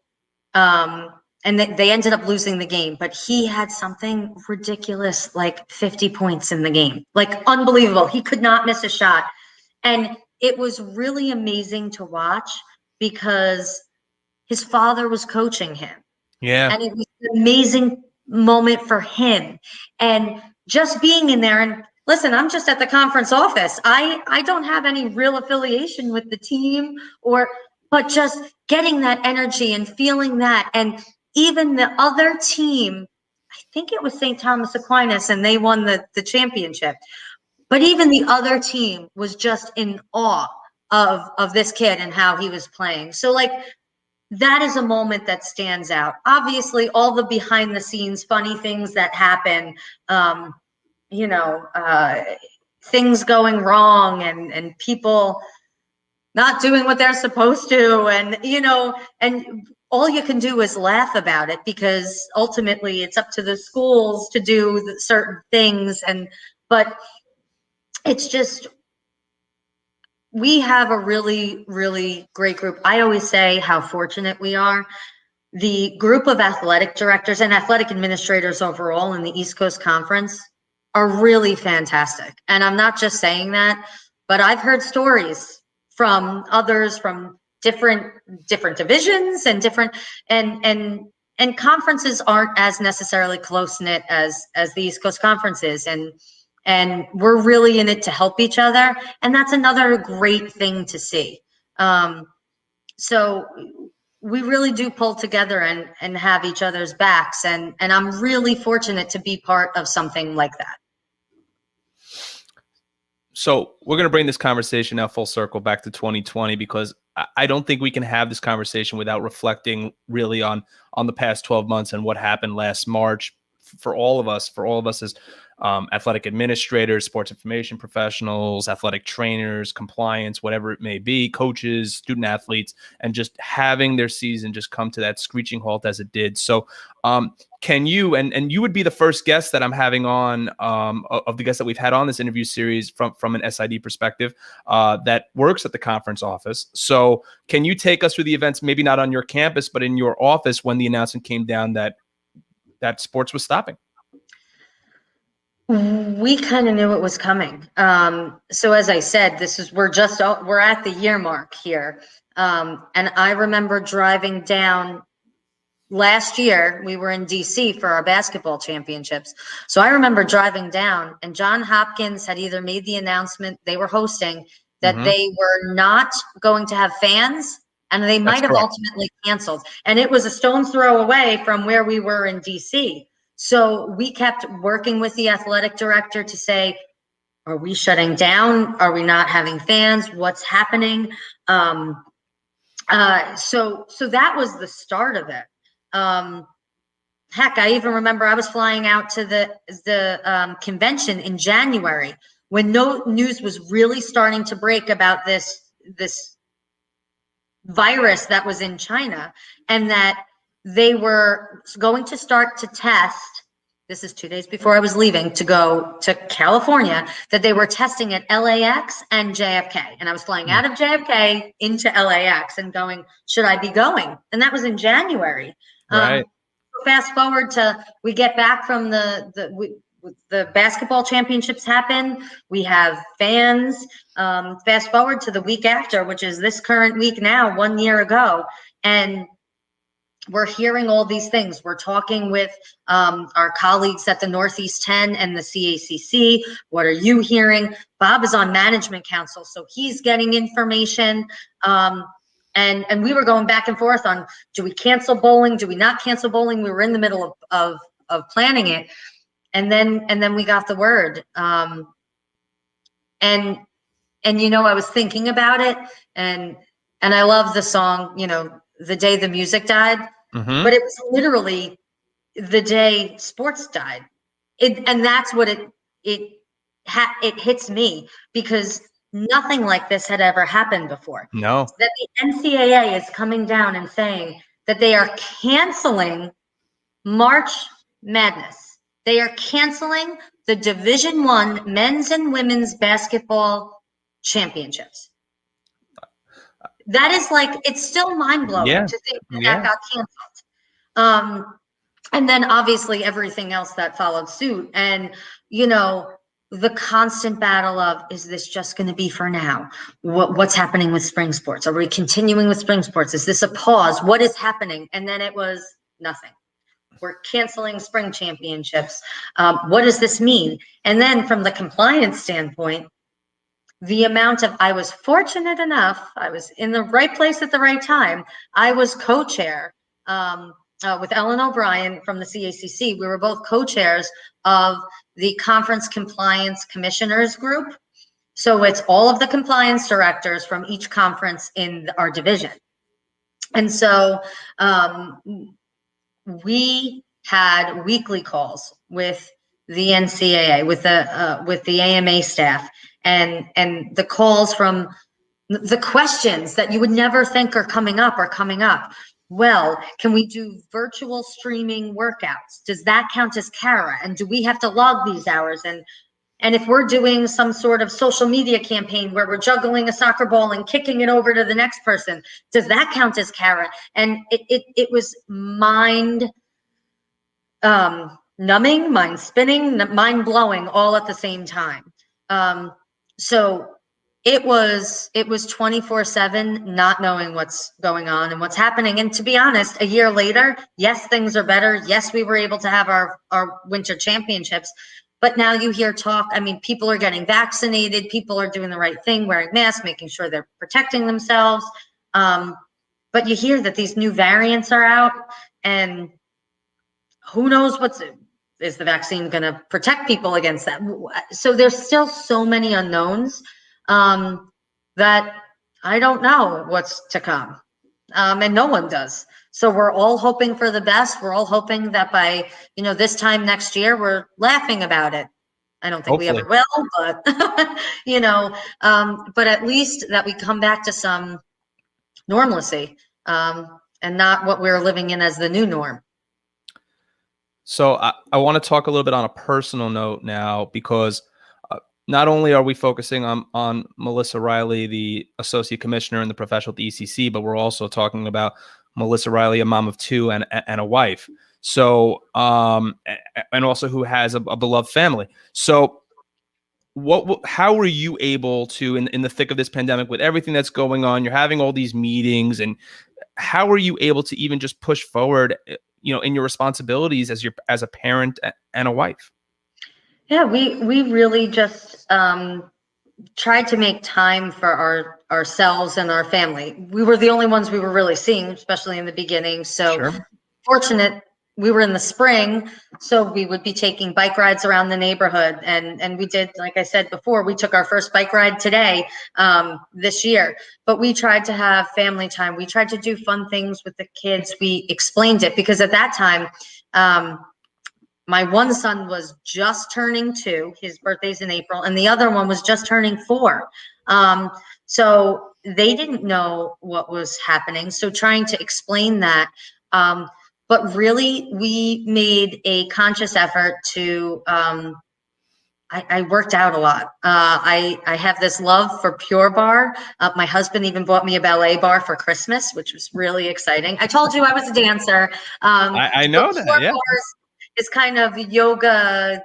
and they ended up losing the game, but he had something ridiculous, like 50 points in the game, like unbelievable. He could not miss a shot. And it was really amazing to watch because his father was coaching him. Yeah. And it was an amazing moment for him. And just being in there, and listen, I'm just at the conference office. I don't have any real affiliation with the team, but just getting that energy and feeling that. And even the other team, I think it was St. Thomas Aquinas, and they won the championship. But even the other team was just in awe of this kid and how he was playing. So like, that is a moment that stands out. Obviously, all the behind the scenes funny things that happen, you know, things going wrong and people not doing what they're supposed to. And, you know, and all you can do is laugh about it because ultimately it's up to the schools to do certain things. But it's just, we have a really, really great group. I always say how fortunate we are. The group of athletic directors and athletic administrators overall in the East Coast Conference are really fantastic. And I'm not just saying that, but I've heard stories from others from different divisions and different and conferences aren't as necessarily close knit as the East Coast Conference is. And we're really in it to help each other. And that's another great thing to see. So we really do pull together and have each other's backs. And I'm really fortunate to be part of something like that. So we're going to bring this conversation now full circle back to 2020, because I don't think we can have this conversation without reflecting really on the past 12 months and what happened last March for all of us as athletic administrators, sports information professionals, athletic trainers, compliance, whatever it may be, coaches, student athletes, and just having their season just come to that screeching halt as it did. So can you, and you would be the first guest that I'm having on of the guests that we've had on this interview series from an SID perspective that works at the conference office. So can you take us through the events, maybe not on your campus, but in your office when the announcement came down that sports was stopping? We kind of knew it was coming. So as I said, we're at the year mark here. And I remember driving down last year. We were in DC for our basketball championships. So I remember driving down, and John Hopkins had either made the announcement, they were hosting, that they were not going to have fans, and they might have ultimately canceled. And it was a stone's throw away from where we were in DC. So we kept working with the athletic director to say, are we shutting down? Are we not having fans? What's happening? So that was the start of it. Heck, I even remember I was flying out to the convention in January when no news was really starting to break about this virus that was in China, and that they were going to start to test. This is 2 days before I was leaving to go to California, that they were testing at LAX and JFK. And I was flying out of JFK into LAX and going, should I be going? And that was in January. Right. Fast forward to, we get back from the basketball championships happen. We have fans. Fast forward to the week after, which is this current week now, 1 year ago. And we're hearing all these things. We're talking with our colleagues at the Northeast 10 and the CACC. What are you hearing? Bob is on management council, so he's getting information. And we were going back and forth on, do we cancel bowling? Do we not cancel bowling? We were in the middle of planning it. And then we got the word. And you know, I was thinking about it, and I love the song, you know, The Day the Music Died, but it was literally the day sports died. And that's what it hits me, because nothing like this had ever happened before. No. That the NCAA is coming down and saying that they are canceling March Madness. They are canceling the Division I men's and women's basketball championships. That is like, it's still mind-blowing to think that got canceled. And then obviously everything else that followed suit. And, you know, the constant battle of, is this just going to be for now? What's happening with spring sports? Are we continuing with spring sports? Is this a pause? What is happening? And then it was nothing. We're canceling spring championships. What does this mean? And then from the compliance standpoint, the amount of, I was fortunate enough, I was in the right place at the right time. I was co-chair with Ellen O'Brien from the CACC. We were both co-chairs of the Conference Compliance Commissioners Group. So it's all of the compliance directors from each conference in our division. And so we had weekly calls with the NCAA, with the AMA staff, and the calls from the questions that you would never think are coming up. Well, can we do virtual streaming workouts? Does that count as CARA? And do we have to log these hours? And if we're doing some sort of social media campaign where we're juggling a soccer ball and kicking it over to the next person, does that count as CARA? And it was mind numbing, mind spinning, mind blowing, all at the same time. So it was 24/7, not knowing what's going on and what's happening. And to be honest, a year later, yes, things are better. Yes, we were able to have our winter championships. But now you hear talk, I mean, people are getting vaccinated, people are doing the right thing, wearing masks, making sure they're protecting themselves. But you hear that these new variants are out, and who knows is the vaccine going to protect people against that? So there's still so many unknowns that I don't know what's to come. And no one does. So we're all hoping for the best. We're all hoping that by, this time next year, we're laughing about it. I don't think Hopefully. we ever will, but, but at least that we come back to some normalcy and not what we're living in as the new norm. So I want to talk a little bit on a personal note now, because not only are we focusing on Melissa Reilly, the associate commissioner and the professional at the ECC, but we're also talking about Melissa Reilly, a mom of two and a wife. So, and also who has a beloved family. So how were you able to, in the thick of this pandemic, with everything that's going on, you're having all these meetings, and how were you able to even just push forward, in your responsibilities as a parent and a wife? Yeah, we really just tried to make time for ourselves and our family. We were the only ones we were really seeing, especially in the beginning. So Sure. Fortunate, we were in the spring, so we would be taking bike rides around the neighborhood. And we did, like I said before, we took our first bike ride today, this year. But we tried to have family time. We tried to do fun things with the kids. We explained it because at that time, my one son was just turning 2, his birthday's in April, and the other one was just turning 4. So they didn't know what was happening. So trying to explain that, but really we made a conscious effort to, I worked out a lot. I have this love for Pure Barre. My husband even bought me a ballet bar for Christmas, which was really exciting. I told you I was a dancer. I know that, yeah. It's kind of yoga,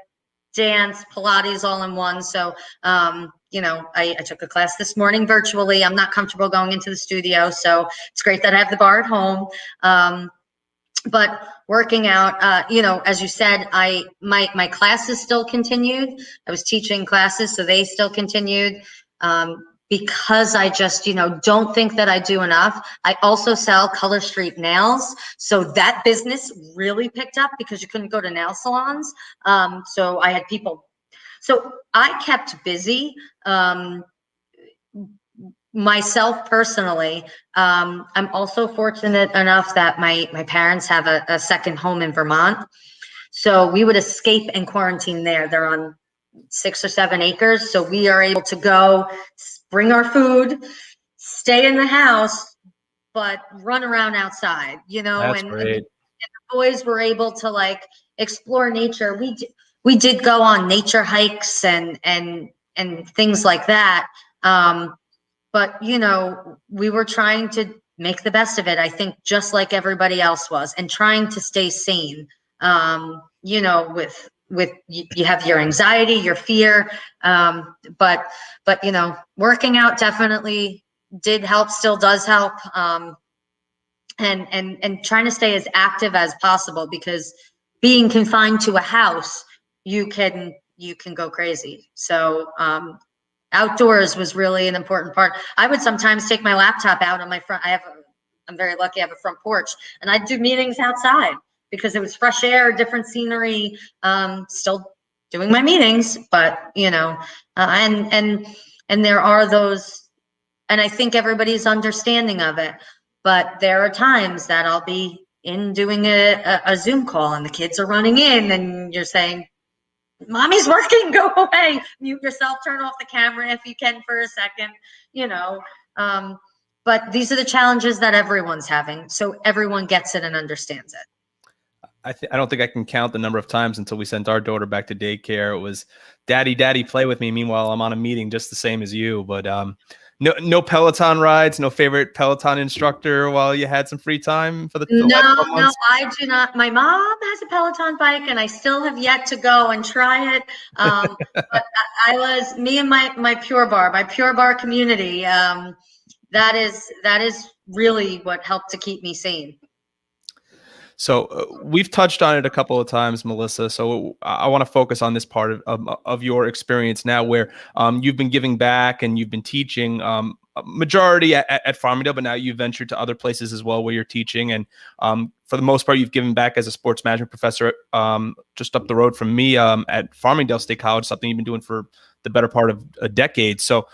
dance, Pilates all in one. So, I took a class this morning virtually. I'm not comfortable going into the studio, so it's great that I have the bar at home. But working out, as you said, my classes still continued. I was teaching classes, so they still continued. Because I just, don't think that I do enough. I also sell Color Street nails. So that business really picked up because you couldn't go to nail salons. So I had people. So I kept busy. Myself personally, I'm also fortunate enough that my parents have a second home in Vermont. So we would escape and quarantine there. They're on 6 or 7 acres. So we are able to go bring our food, stay in the house, but run around outside, That's and great. the boys were able to explore nature. We did go on nature hikes and things like that. But, we were trying to make the best of it, I think, just like everybody else was, and trying to stay sane, with you have your anxiety, your fear, but working out definitely did help, still does help, and trying to stay as active as possible, because being confined to a house, you can go crazy. So outdoors was really an important part. I would sometimes take my laptop out on my front. I'm very lucky I have a front porch, and I'd do meetings outside because it was fresh air, different scenery, still doing my meetings, but and there are those, and I think everybody's understanding of it, but there are times that I'll be in doing a Zoom call and the kids are running in and you're saying, mommy's working, go away, mute yourself, turn off the camera if you can for a second, but these are the challenges that everyone's having. So everyone gets it and understands it. I don't think I can count the number of times until we sent our daughter back to daycare. It was daddy, play with me. Meanwhile, I'm on a meeting just the same as you, but no Peloton rides, no favorite Peloton instructor while you had some free time for the last 12 months? No, I do not. My mom has a Peloton bike and I still have yet to go and try it. But me and my Pure Bar community. That is really what helped to keep me sane. So we've touched on it a couple of times, Melissa. So I want to focus on this part of your experience now, where you've been giving back and you've been teaching, majority at Farmingdale, but now you've ventured to other places as well where you're teaching. And for the most part, you've given back as a sports management professor just up the road from me at Farmingdale State College, something you've been doing for the better part of a decade. So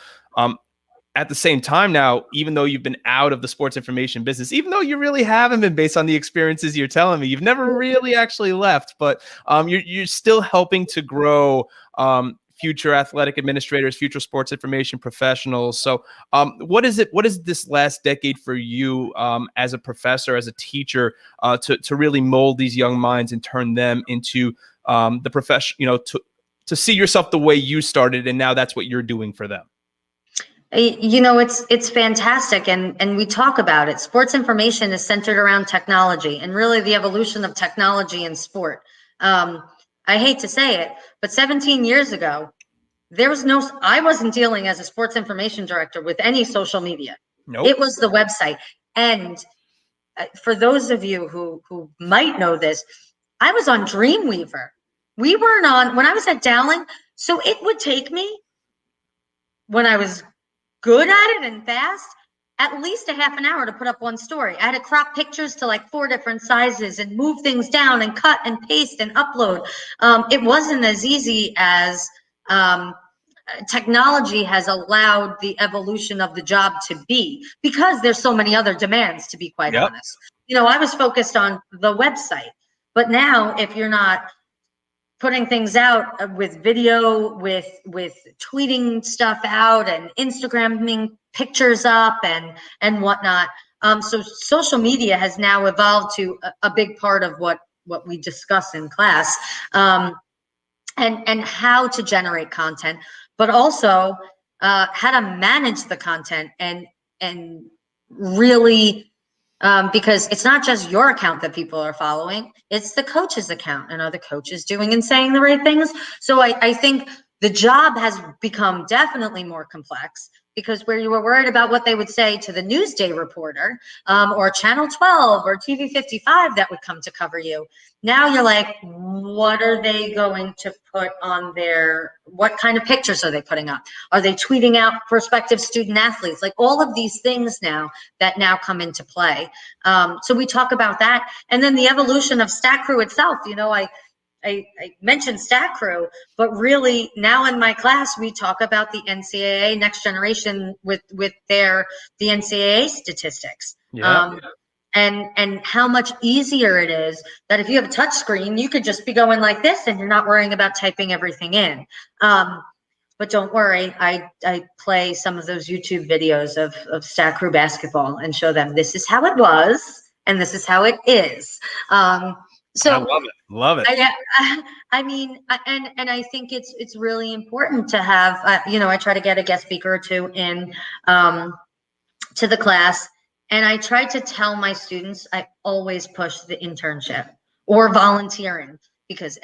at the same time now, even though you've been out of the sports information business, even though you really haven't been, based on the experiences you're telling me, you've never really actually left, but you're still helping to grow future athletic administrators, future sports information professionals. So what is this last decade for you as a professor, as a teacher, to really mold these young minds and turn them into the profession, to see yourself the way you started, and now that's what you're doing for them? It's fantastic. And we talk about it. Sports information is centered around technology and really the evolution of technology in sport. I hate to say it, but 17 years ago, I wasn't dealing as a sports information director with any social media. Nope. It was the website. And for those of you who might know this, I was on Dreamweaver. We weren't on, when I was at Dowling, so it would take me, when I was good at it and fast, at least a half an hour to put up one story. I had to crop pictures to like 4 different sizes and move things down and cut and paste and upload. It wasn't as easy as technology has allowed the evolution of the job to be, because there's so many other demands, to be quite honest. I was focused on the website, but now if you're not putting things out with video, with tweeting stuff out and Instagramming pictures up and whatnot. So social media has now evolved to a big part of what we discuss in class, and how to generate content, but also how to manage the content and really, because it's not just your account that people are following, it's the coach's account, and are the coaches doing and saying the right things? So I think the job has become definitely more complex, because where you were worried about what they would say to the Newsday reporter or Channel 12 or TV 55 that would come to cover you, now you're like, what are they going to put on what kind of pictures are they putting up? Are they tweeting out prospective student athletes? Like all of these things now come into play. So we talk about that. And then the evolution of Stat Crew itself. I mentioned Stat Crew, but really now in my class, we talk about the NCAA Next Generation with the NCAA statistics. Yeah. And how much easier it is that if you have a touch screen, you could just be going like this and you're not worrying about typing everything in. But don't worry, I play some of those YouTube videos of Stat Crew basketball and show them this is how it was and this is how it is. So I love it. I mean, and I think it's really important to have, I try to get a guest speaker or two in to the class. And I try to tell my students, I always push the internship or volunteering, because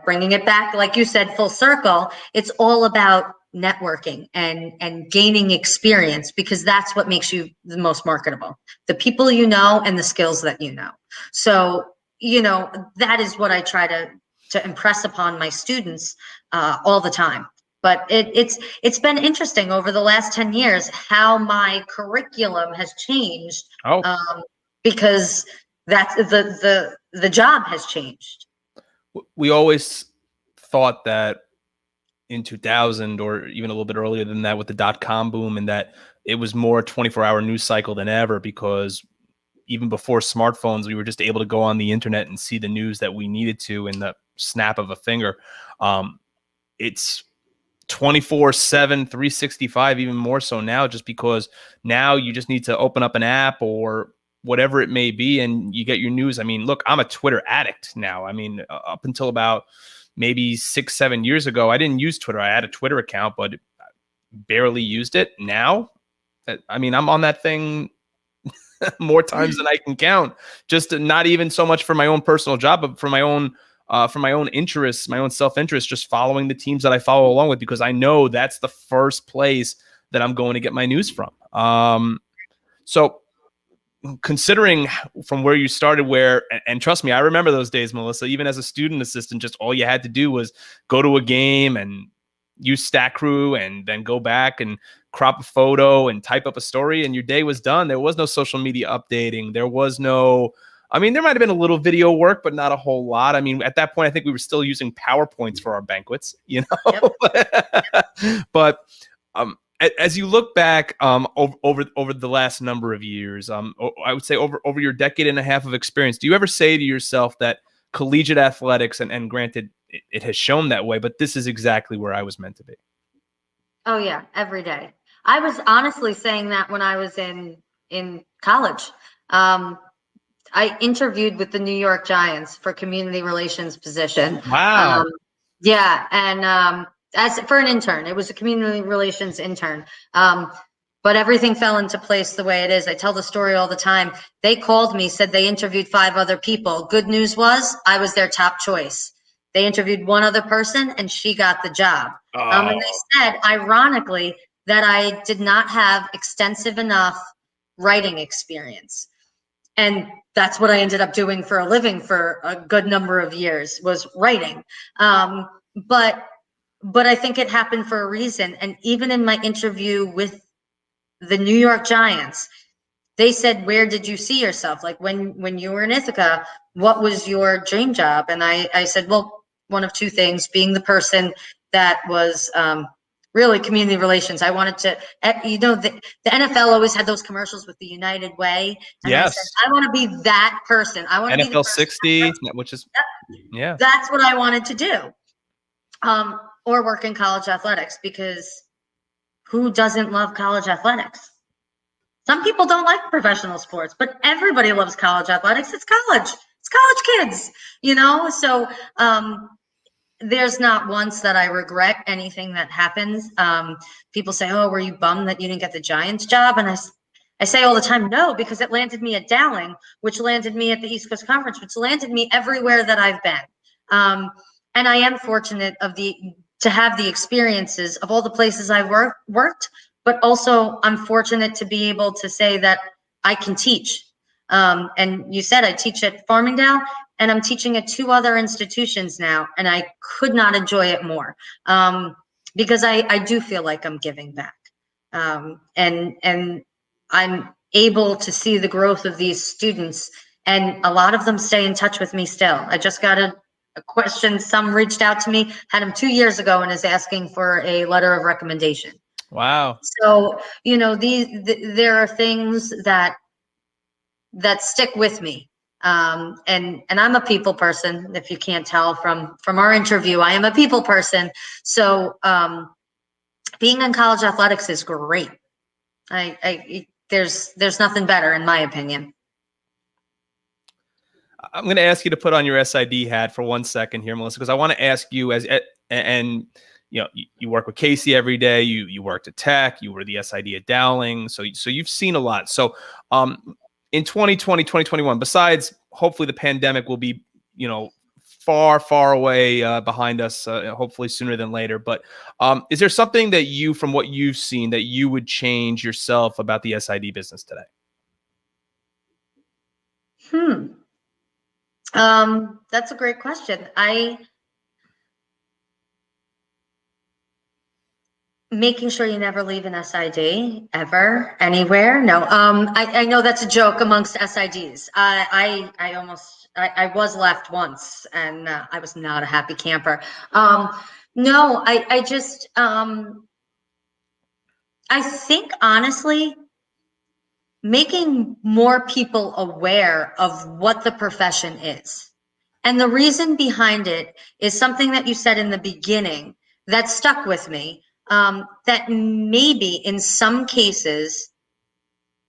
bringing it back, like you said, full circle, it's all about networking and gaining experience, because that's what makes you the most marketable. The people you know and the skills that you know. So, that is what I try to impress upon my students all the time. But it's been interesting over the last 10 years how my curriculum has changed, because that's the job has changed. We always thought that in 2000, or even a little bit earlier than that, with the .com boom, and that it was more 24-hour news cycle than ever, because even before smartphones, we were just able to go on the internet and see the news that we needed to in the snap of a finger. It's 24/7, 365, even more so now, just because now you just need to open up an app or whatever it may be, and you get your news. I mean, look, I'm a Twitter addict now. I mean, up until about maybe 6-7 years ago, I didn't use Twitter. I had a Twitter account, but barely used it. Now, I mean, I'm on that thing more times than I can count, just not even so much for my own personal job, but for my own interests, my own self-interest, just following the teams that I follow along with, because I know that's the first place that I'm going to get my news from. So considering from where you started, and trust me, I remember those days, Melissa, even as a student assistant, just all you had to do was go to a game and use Stat Crew, and then go back and crop a photo and type up a story, and your day was done. There was no social media updating. There was no, I mean, there might have been a little video work, but not a whole lot. I mean, at that point, I think we were still using PowerPoints for our banquets, Yep. But as you look back over the last number of years, I would say over your decade and a half of experience, do you ever say to yourself that collegiate athletics, and granted, it has shown that way, but this is exactly where I was meant to be? Oh yeah, every day. I was honestly saying that when I was in college. I interviewed with the New York Giants for community relations position. Wow. Yeah, and as for an intern, it was a community relations intern. But everything fell into place the way it is. I tell the story all the time. They called me, said they interviewed 5 other people. Good news was I was their top choice. They interviewed one other person and she got the job. And they said, ironically, that I did not have extensive enough writing experience. And that's what I ended up doing for a living for a good number of years, was writing. But I think it happened for a reason. And even in my interview with the New York Giants, they said, where did you see yourself? Like when you were in Ithaca, what was your dream job? And I said, well, one of 2 things, being the person that was really community relations. I wanted to, the NFL always had those commercials with the United Way. And Yes. I said, I want to be that person. I want to be the NFL person 60, which is, yeah. That's what I wanted to do. Or work in college athletics, because who doesn't love college athletics? Some people don't like professional sports, but everybody loves college athletics. It's college. It's college kids, So there's not once that I regret anything that happens. People say, oh, were you bummed that you didn't get the Giants job? And I say all the time, no, because it landed me at Dowling, which landed me at the East Coast Conference, which landed me everywhere that I've been. And I am fortunate to have the experiences of all the places I've worked, but also I'm fortunate to be able to say that I can teach. And you said I teach at Farmingdale, and I'm teaching at 2 other institutions now, and I could not enjoy it more, because I do feel like I'm giving back. And I'm able to see the growth of these students, and a lot of them stay in touch with me still. I just got a question. Some reached out to me, had them 2 years ago, and is asking for a letter of recommendation. Wow. So, there are things that stick with me. And I'm a people person. If you can't tell from our interview, I am a people person. So, being in college athletics is great. There's nothing better, in my opinion. I'm going to ask you to put on your SID hat for 1 second here, Melissa, because I want to ask you, you work with Casey every day. You worked at Tech. You were the SID at Dowling. So you've seen a lot. So in 2020, 2021, besides hopefully the pandemic will be, far, far away behind us, hopefully sooner than later. But is there something that you, from what you've seen, that you would change yourself about the SID business today? That's a great question. Making sure you never leave an SID ever, anywhere. No, I know that's a joke amongst SIDs. I was left once, and I was not a happy camper. No, I just, I think honestly, making more people aware of what the profession is. And the reason behind it is something that you said in the beginning that stuck with me, that maybe in some cases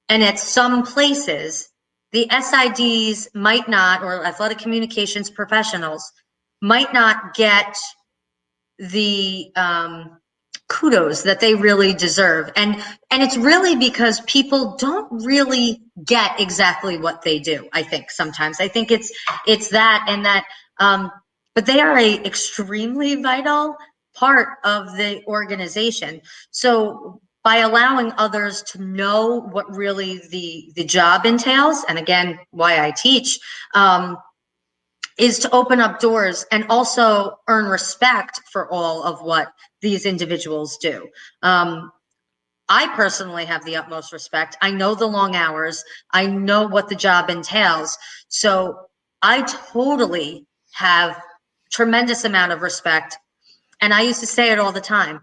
and at some places, the SIDs might not, or athletic communications professionals might not get the kudos that they really deserve. And it's really because people don't really get exactly what they do. I think sometimes I think it's that, and that, but they are a extremely vital part of the organization. So by allowing others to know what really the job entails, and again, why I teach, is to open up doors and also earn respect for all of what these individuals do. I personally have the utmost respect. I know the long hours. I know what the job entails. So I totally have tremendous amount of respect. And I used to say it all the time.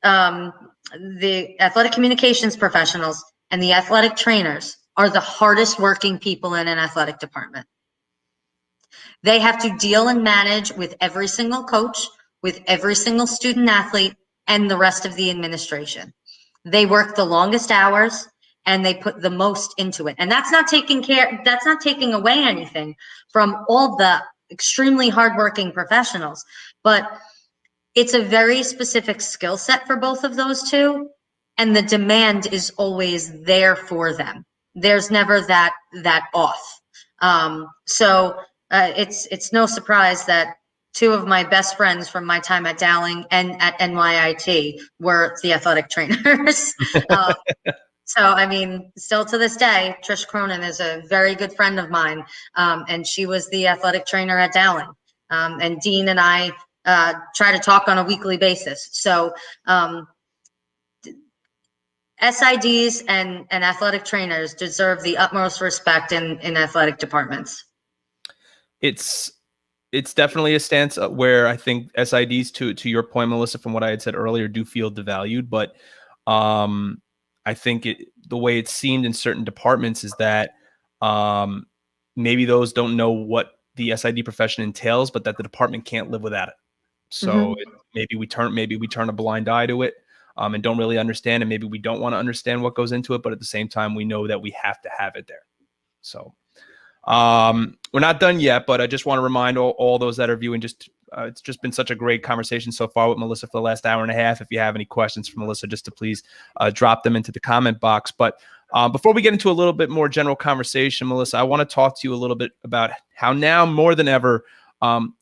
Um, the athletic communications professionals and the athletic trainers are the hardest working people in an athletic department. They have to deal and manage with every single coach, with every single student athlete, and the rest of the administration. They work the longest hours and they put the most into it. And that's not taking away anything from all the extremely hardworking professionals, but it's a very specific skill set for both of those two. And the demand is always there for them. There's never that off. So it's no surprise that two of my best friends from my time at Dowling and at NYIT were the athletic trainers. So, I mean, still to this day, Trish Cronin is a very good friend of mine, and she was the athletic trainer at Dowling. And Dean and I try to talk on a weekly basis. So SIDs and athletic trainers deserve the utmost respect in athletic departments. It's definitely a stance where I think SIDs, to your point, Melissa, from what I had said earlier, do feel devalued. But I think the way it seemed in certain departments is that maybe those don't know what the SID profession entails, but that the department can't live without it. So maybe we turn a blind eye to it and don't really understand, and maybe we don't want to understand what goes into it, but at the same time, we know that we have to have it there. So we're not done yet, but I just want to remind all those that are viewing, it's just been such a great conversation so far with Melissa for the last hour and a half. If you have any questions for Melissa, just to please drop them into the comment box. But before we get into a little bit more general conversation, Melissa, I want to talk to you a little bit about how now more than ever,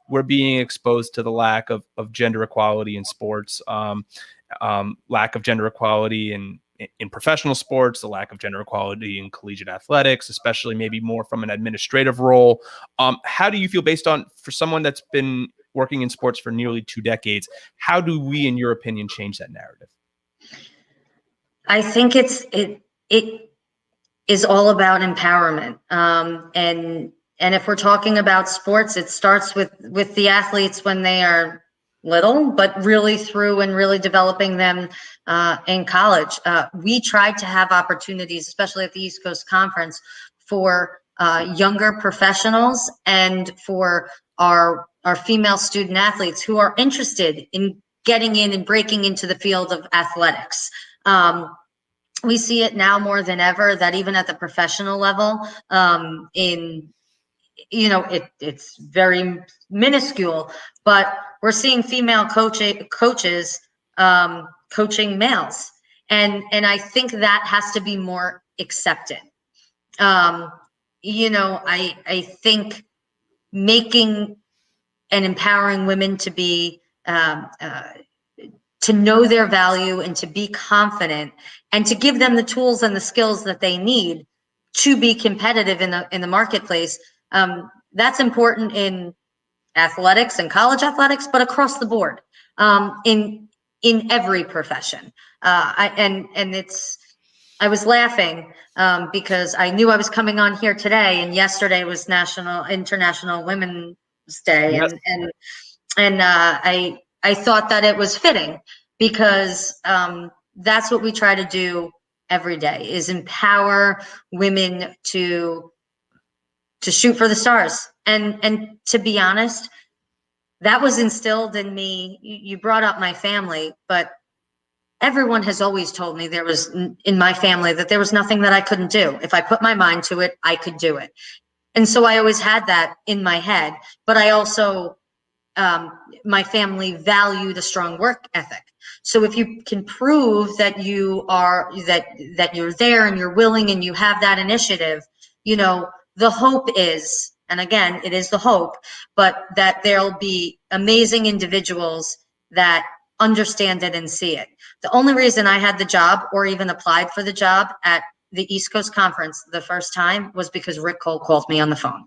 we're being exposed to the lack of gender equality in sports, lack of gender equality in professional sports, the lack of gender equality in collegiate athletics, especially maybe more from an administrative role. How do you feel, based on, for someone that's been working in sports for nearly 2 decades, how do we, in your opinion, change that narrative? I think it is all about empowerment. And if we're talking about sports, it starts with the athletes when they are little, but really through and really developing them in college. We tried to have opportunities, especially at the East Coast Conference, for younger professionals and for our female student athletes who are interested in getting in and breaking into the field of athletics. We see it now more than ever that even at the professional level, it's very minuscule, but we're seeing female coaches coaching males, and I think that has to be more accepted. I think making and empowering women to be to know their value and to be confident and to give them the tools and the skills that they need to be competitive in the marketplace. That's important in athletics and college athletics, but across the board, in every profession. I was laughing because I knew I was coming on here today, and yesterday was International Women's Day, Yes. and I thought that it was fitting because that's what we try to do every day, is empower women to shoot for the stars. And to be honest, that was instilled in me. You brought up my family, but everyone has always told me in my family that there was nothing that I couldn't do. If I put my mind to it, I could do it. And so I always had that in my head, but I also, my family valued a strong work ethic. So if you can prove that that you're there and you're willing and you have that initiative, the hope is, and again, it is the hope, but that there'll be amazing individuals that understand it and see it. The only reason I had the job or even applied for the job at the East Coast Conference the first time was because Rick Cole called me on the phone.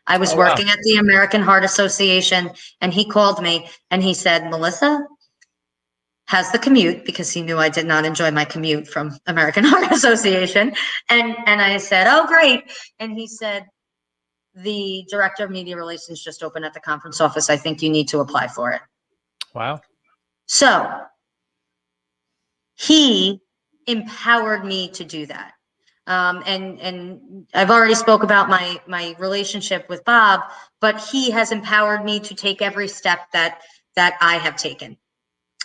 I was working at the American Heart Association, and he called me and he said, Melissa has the commute, because he knew I did not enjoy my commute from American Heart Association. And I said, oh, great. And he said, the director of media relations just opened at the conference office. I think you need to apply for it. Wow. So he empowered me to do that. And I've already spoke about my relationship with Bob, but he has empowered me to take every step that I have taken.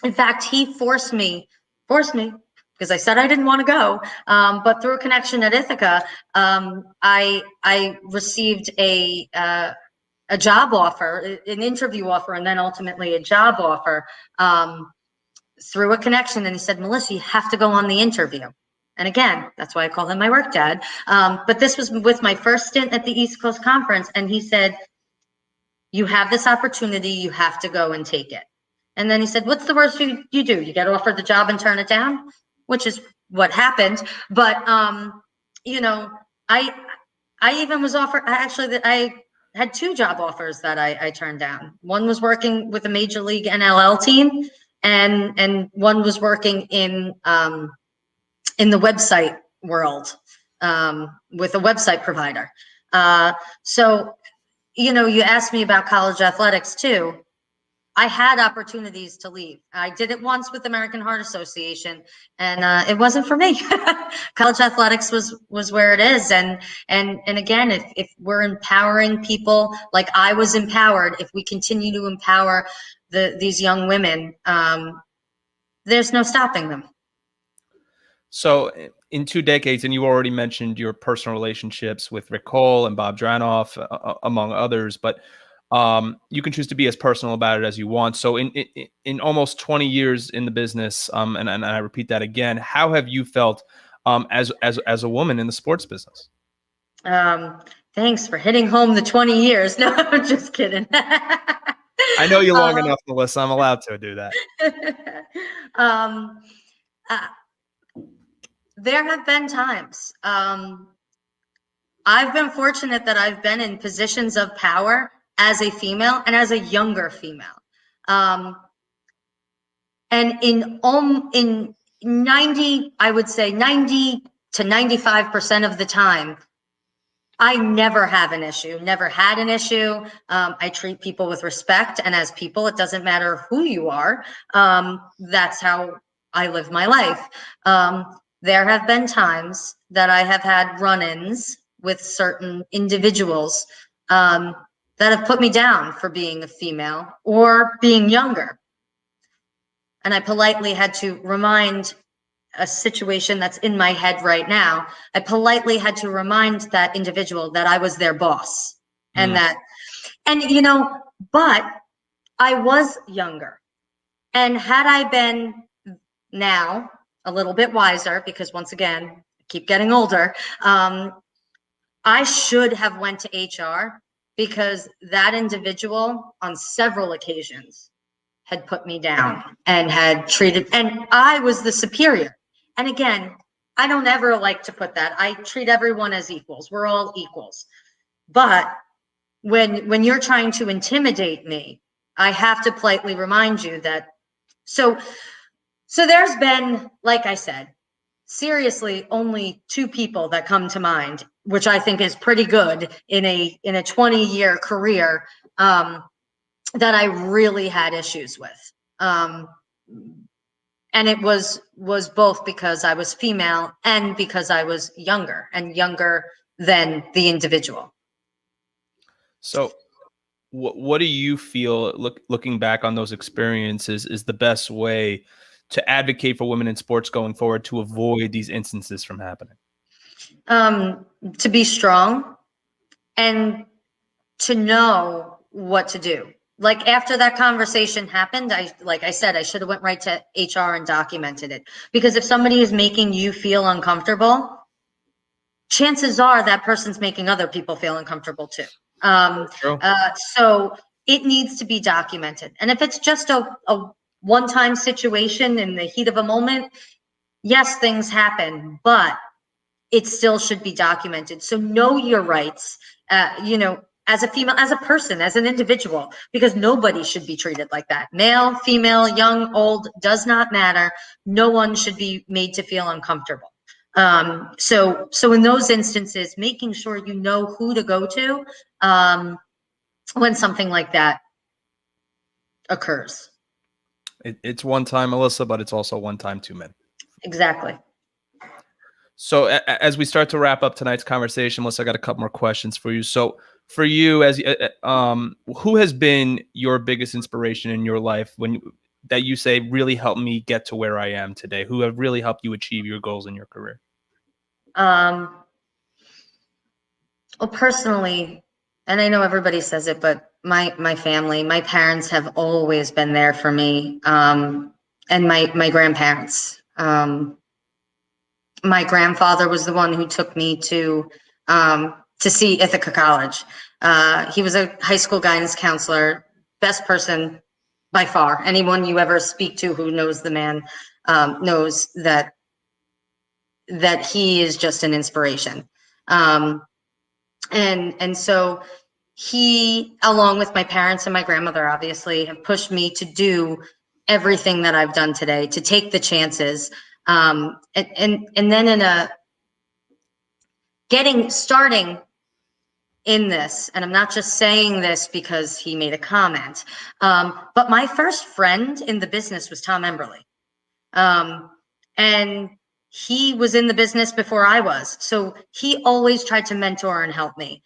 In fact, he forced me because I said I didn't want to go. But through a connection at Ithaca, I received a job offer, an interview offer, and then ultimately a job offer through a connection. And he said, Melissa, you have to go on the interview. And again, that's why I call him my work dad. But this was with my first stint at the East Coast Conference. And he said, you have this opportunity, you have to go and take it. And then he said, what's the worst you do? You get offered the job and turn it down, which is what happened. But, I even was offered, I had 2 job offers that I turned down. One was working with a major league NLL team, and one was working in the website world, with a website provider. So, you asked me about college athletics too. I had opportunities to leave. I did it once with American Heart Association, and it wasn't for me. College athletics was where it is. And again, if we're empowering people like I was empowered, if we continue to empower these young women, there's no stopping them. So in 2 decades, and you already mentioned your personal relationships with Rick Cole and Bob Dranoff, among others, but you can choose to be as personal about it as you want. So in almost 20 years in the business, and I repeat that again, how have you felt as a woman in the sports business? Thanks for hitting home the 20 years. No, I'm just kidding. I know you long enough, Melissa. I'm allowed to do that. There have been times. I've been fortunate that I've been in positions of power as a female and as a younger female. And in 90, I would say 90 to 95% of the time, I never have an issue, never had an issue. I treat people with respect, and as people, it doesn't matter who you are. That's how I live my life. There have been times that I have had run-ins with certain individuals that have put me down for being a female or being younger. And I politely had to remind a situation that's in my head right now. I politely had to remind that individual that I was their boss, and but I was younger. And had I been now a little bit wiser, because once again, I keep getting older, I should have went to HR because that individual on several occasions had put me down and had treated, and I was the superior. And again, I don't ever like to put that. I treat everyone as equals. We're all equals. But when you're trying to intimidate me, I have to politely remind you that, so there's been, like I said, seriously only 2 people that come to mind, which I think is pretty good in a 20-year career, that I really had issues with. And it was both because I was female and because I was younger than the individual. So what do you feel, looking back on those experiences, is the best way to advocate for women in sports going forward to avoid these instances from happening? To be strong and to know what to do. Like after that conversation happened, like I said, I should have went right to HR and documented it. Because if somebody is making you feel uncomfortable, chances are that person's making other people feel uncomfortable too. So it needs to be documented. And if it's just a one-time situation in the heat of a moment, yes, things happen, but it still should be documented. So know your rights, as a female, as a person, as an individual, because nobody should be treated like that. Male, female, young, old, does not matter. No one should be made to feel uncomfortable. So in those instances, making sure you know who to go to when something like that occurs. It's one time, Melissa, but it's also one time too many. Exactly. So as we start to wrap up tonight's conversation, Melissa, I got a couple more questions for you. So for you, who has been your biggest inspiration in your life that you say really helped me get to where I am today? Who have really helped you achieve your goals in your career? Well, personally, and I know everybody says it, but my family, my parents have always been there for me, and my grandparents. My grandfather was the one who took me to see Ithaca College. He was a high school guidance counselor, best person by far. Anyone you ever speak to who knows the man knows that he is just an inspiration. And so he, along with my parents and my grandmother, obviously, have pushed me to do everything that I've done today, to take the chances. And then starting in this, and I'm not just saying this because he made a comment, but my first friend in the business was Tom Emberley. And he was in the business before I was. So he always tried to mentor and help me.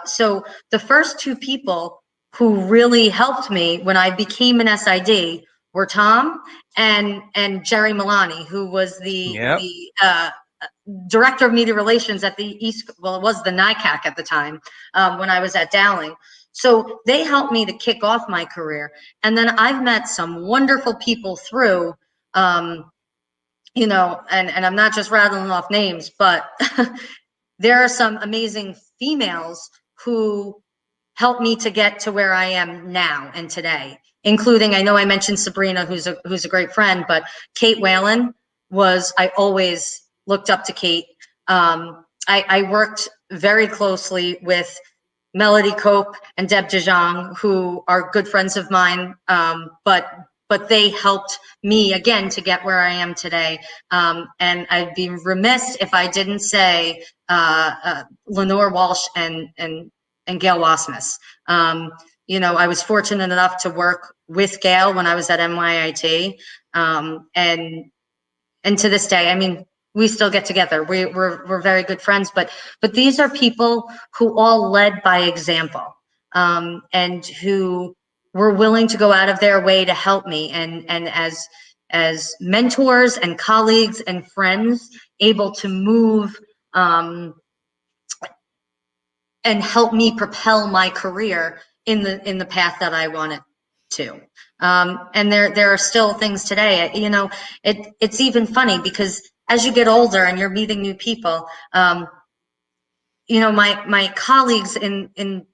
So the first 2 people who really helped me when I became an SID were Tom and Jerry Milani, who was the director of media relations at the it was the NYCAC at the time, when I was at Dowling. So they helped me to kick off my career. And then I've met some wonderful people through, and I'm not just rattling off names, but there are some amazing females who helped me to get to where I am now and today, including, I know I mentioned Sabrina, who's a great friend, but Kate Whalen I always looked up to Kate. I worked very closely with Melody Cope and Deb DeJong, who are good friends of mine, but they helped me again to get where I am today. And I'd be remiss if I didn't say Lenore Walsh and Gail Wasmus. I was fortunate enough to work with Gail when I was at NYIT, and to this day, I mean, we still get together. We're very good friends, but these are people who all led by example, and who were willing to go out of their way to help me, and as mentors and colleagues and friends, able to move and help me propel my career in the path that I wanted to. And there are still things today, it's even funny because as you get older and you're meeting new people, my colleagues in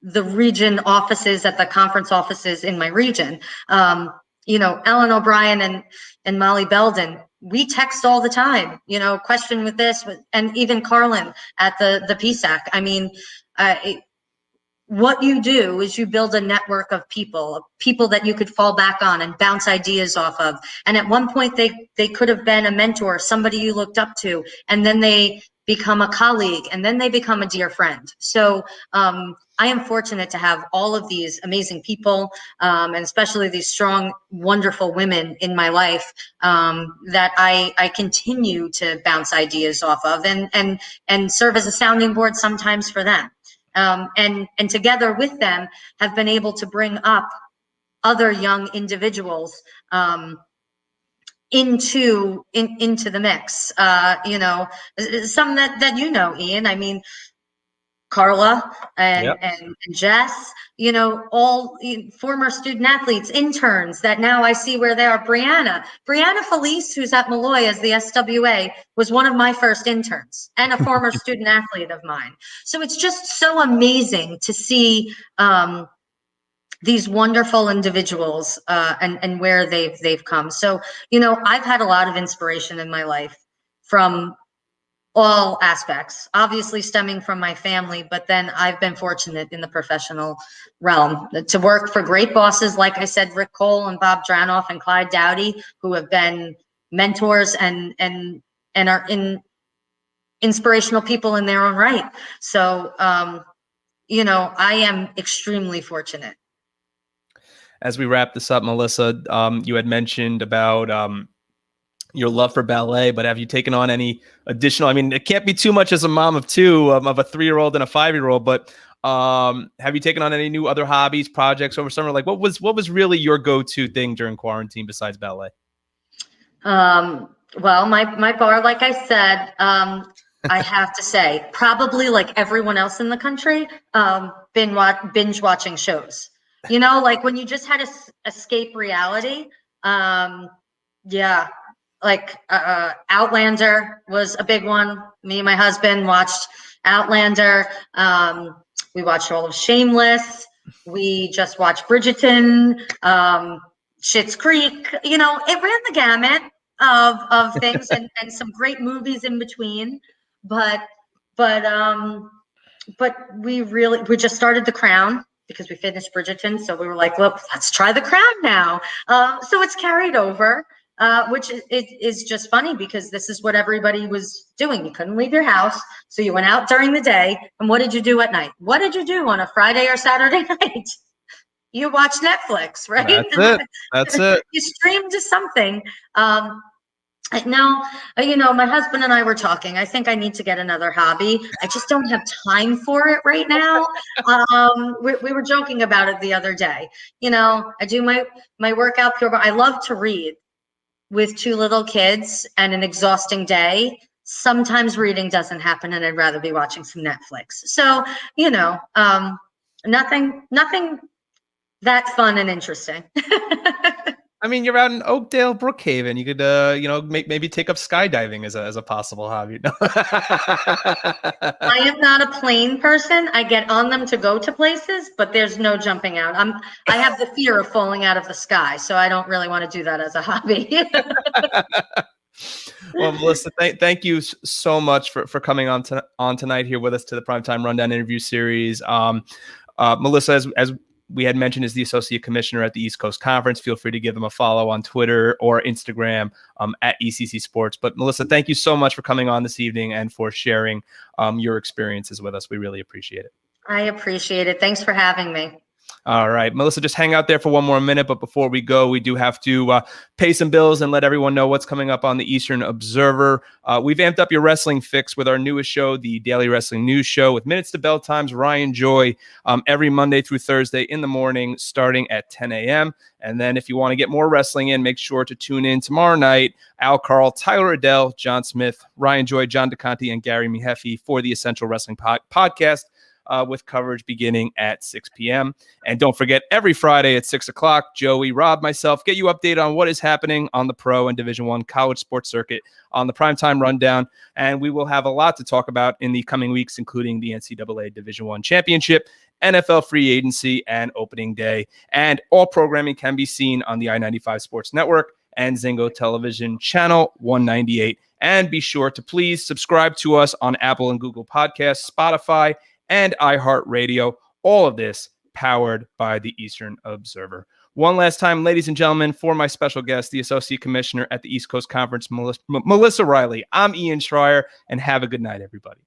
the region offices at the conference offices in my region. Ellen O'Brien and Molly Belden, we text all the time, question with this, and even Carlin at the PSAC. I mean, what you do is you build a network of people that you could fall back on and bounce ideas off of. And at one point they could have been a mentor, somebody you looked up to, and then they become a colleague, and then they become a dear friend. So I am fortunate to have all of these amazing people, and especially these strong, wonderful women in my life, that I continue to bounce ideas off of and serve as a sounding board sometimes for them. And together with them have been able to bring up other young individuals into the mix. Some that Ian. I mean, Carla and Jess, all former student athletes, interns that now I see where they are. Brianna Felice, who's at Malloy as the SWA, was one of my first interns and a former student athlete of mine. So it's just so amazing to see these wonderful individuals and where they've come. So, I've had a lot of inspiration in my life from all aspects, obviously stemming from my family, but then I've been fortunate in the professional realm to work for great bosses, like I said, Rick Cole and Bob Dranoff and Clyde Dowdy, who have been mentors and are inspirational people in their own right. So, I am extremely fortunate. As we wrap this up, Melissa, you had mentioned about your love for ballet, but have you taken on any additional? I mean, it can't be too much as a mom of two, of a 3-year-old and a 5-year-old, but have you taken on any new other hobbies, projects over summer? Like, what was really your go-to thing during quarantine besides ballet? Well, my bar, like I said, I have to say, probably like everyone else in the country, binge watching shows. Like when you just had to escape reality. Yeah. Like Outlander was a big one. Me and my husband watched Outlander. We watched all of Shameless. We just watched Bridgerton, Schitt's Creek. It ran the gamut of things and some great movies in between. But we just started The Crown because we finished Bridgerton. So we were like, well, let's try The Crown now. So it's carried over. Which is just funny because this is what everybody was doing. You couldn't leave your house, so you went out during the day. And what did you do at night? What did you do on a Friday or Saturday night? You watch Netflix, right? That's it. You streamed to something. Now, my husband and I were talking. I think I need to get another hobby. I just don't have time for it right now. We were joking about it the other day. I do my workout pure, but I love to read. With 2 little kids and an exhausting day, sometimes reading doesn't happen and I'd rather be watching some Netflix. So, nothing that fun and interesting. I mean, you're out in Oakdale, Brookhaven. You could, maybe take up skydiving as a possible hobby. I am not a plane person. I get on them to go to places, but there's no jumping out. I have the fear of falling out of the sky, so I don't really want to do that as a hobby. Well, Melissa, thank you so much for coming on tonight here with us to the Primetime Rundown interview series. Melissa, as we had mentioned, is the Associate Commissioner at the East Coast Conference. Feel free to give them a follow on Twitter or Instagram at ECC Sports. But Melissa, thank you so much for coming on this evening and for sharing your experiences with us. We really appreciate it. I appreciate it. Thanks for having me. All right, Melissa, just hang out there for one more minute. But before we go, we do have to pay some bills and let everyone know what's coming up on the Eastern Observer. We've amped up your wrestling fix with our newest show, the Daily Wrestling News Show, with Minutes to Bell Times, Ryan Joy, every Monday through Thursday in the morning, starting at 10 a.m. And then if you want to get more wrestling in, make sure to tune in tomorrow night. Al Carl, Tyler Adele, John Smith, Ryan Joy, John DeConti, and Gary Mihefe for the Essential Wrestling Podcast. With coverage beginning at 6 p.m. And don't forget, every Friday at 6 o'clock, Joey, Rob, myself, get you updated on what is happening on the pro and Division I college sports circuit on the Primetime Rundown. And we will have a lot to talk about in the coming weeks, including the NCAA Division I Championship NFL free agency, and opening day. And all programming can be seen on the I-95 Sports Network and Zingo Television Channel 198. And be sure to please subscribe to us on Apple and Google Podcasts, Spotify, and iHeartRadio. All of this powered by the Eastern Observer. One last time, ladies and gentlemen, for my special guest, the Associate Commissioner at the East Coast Conference, Melissa Reilly. I'm Ian Schraier, and have a good night, everybody.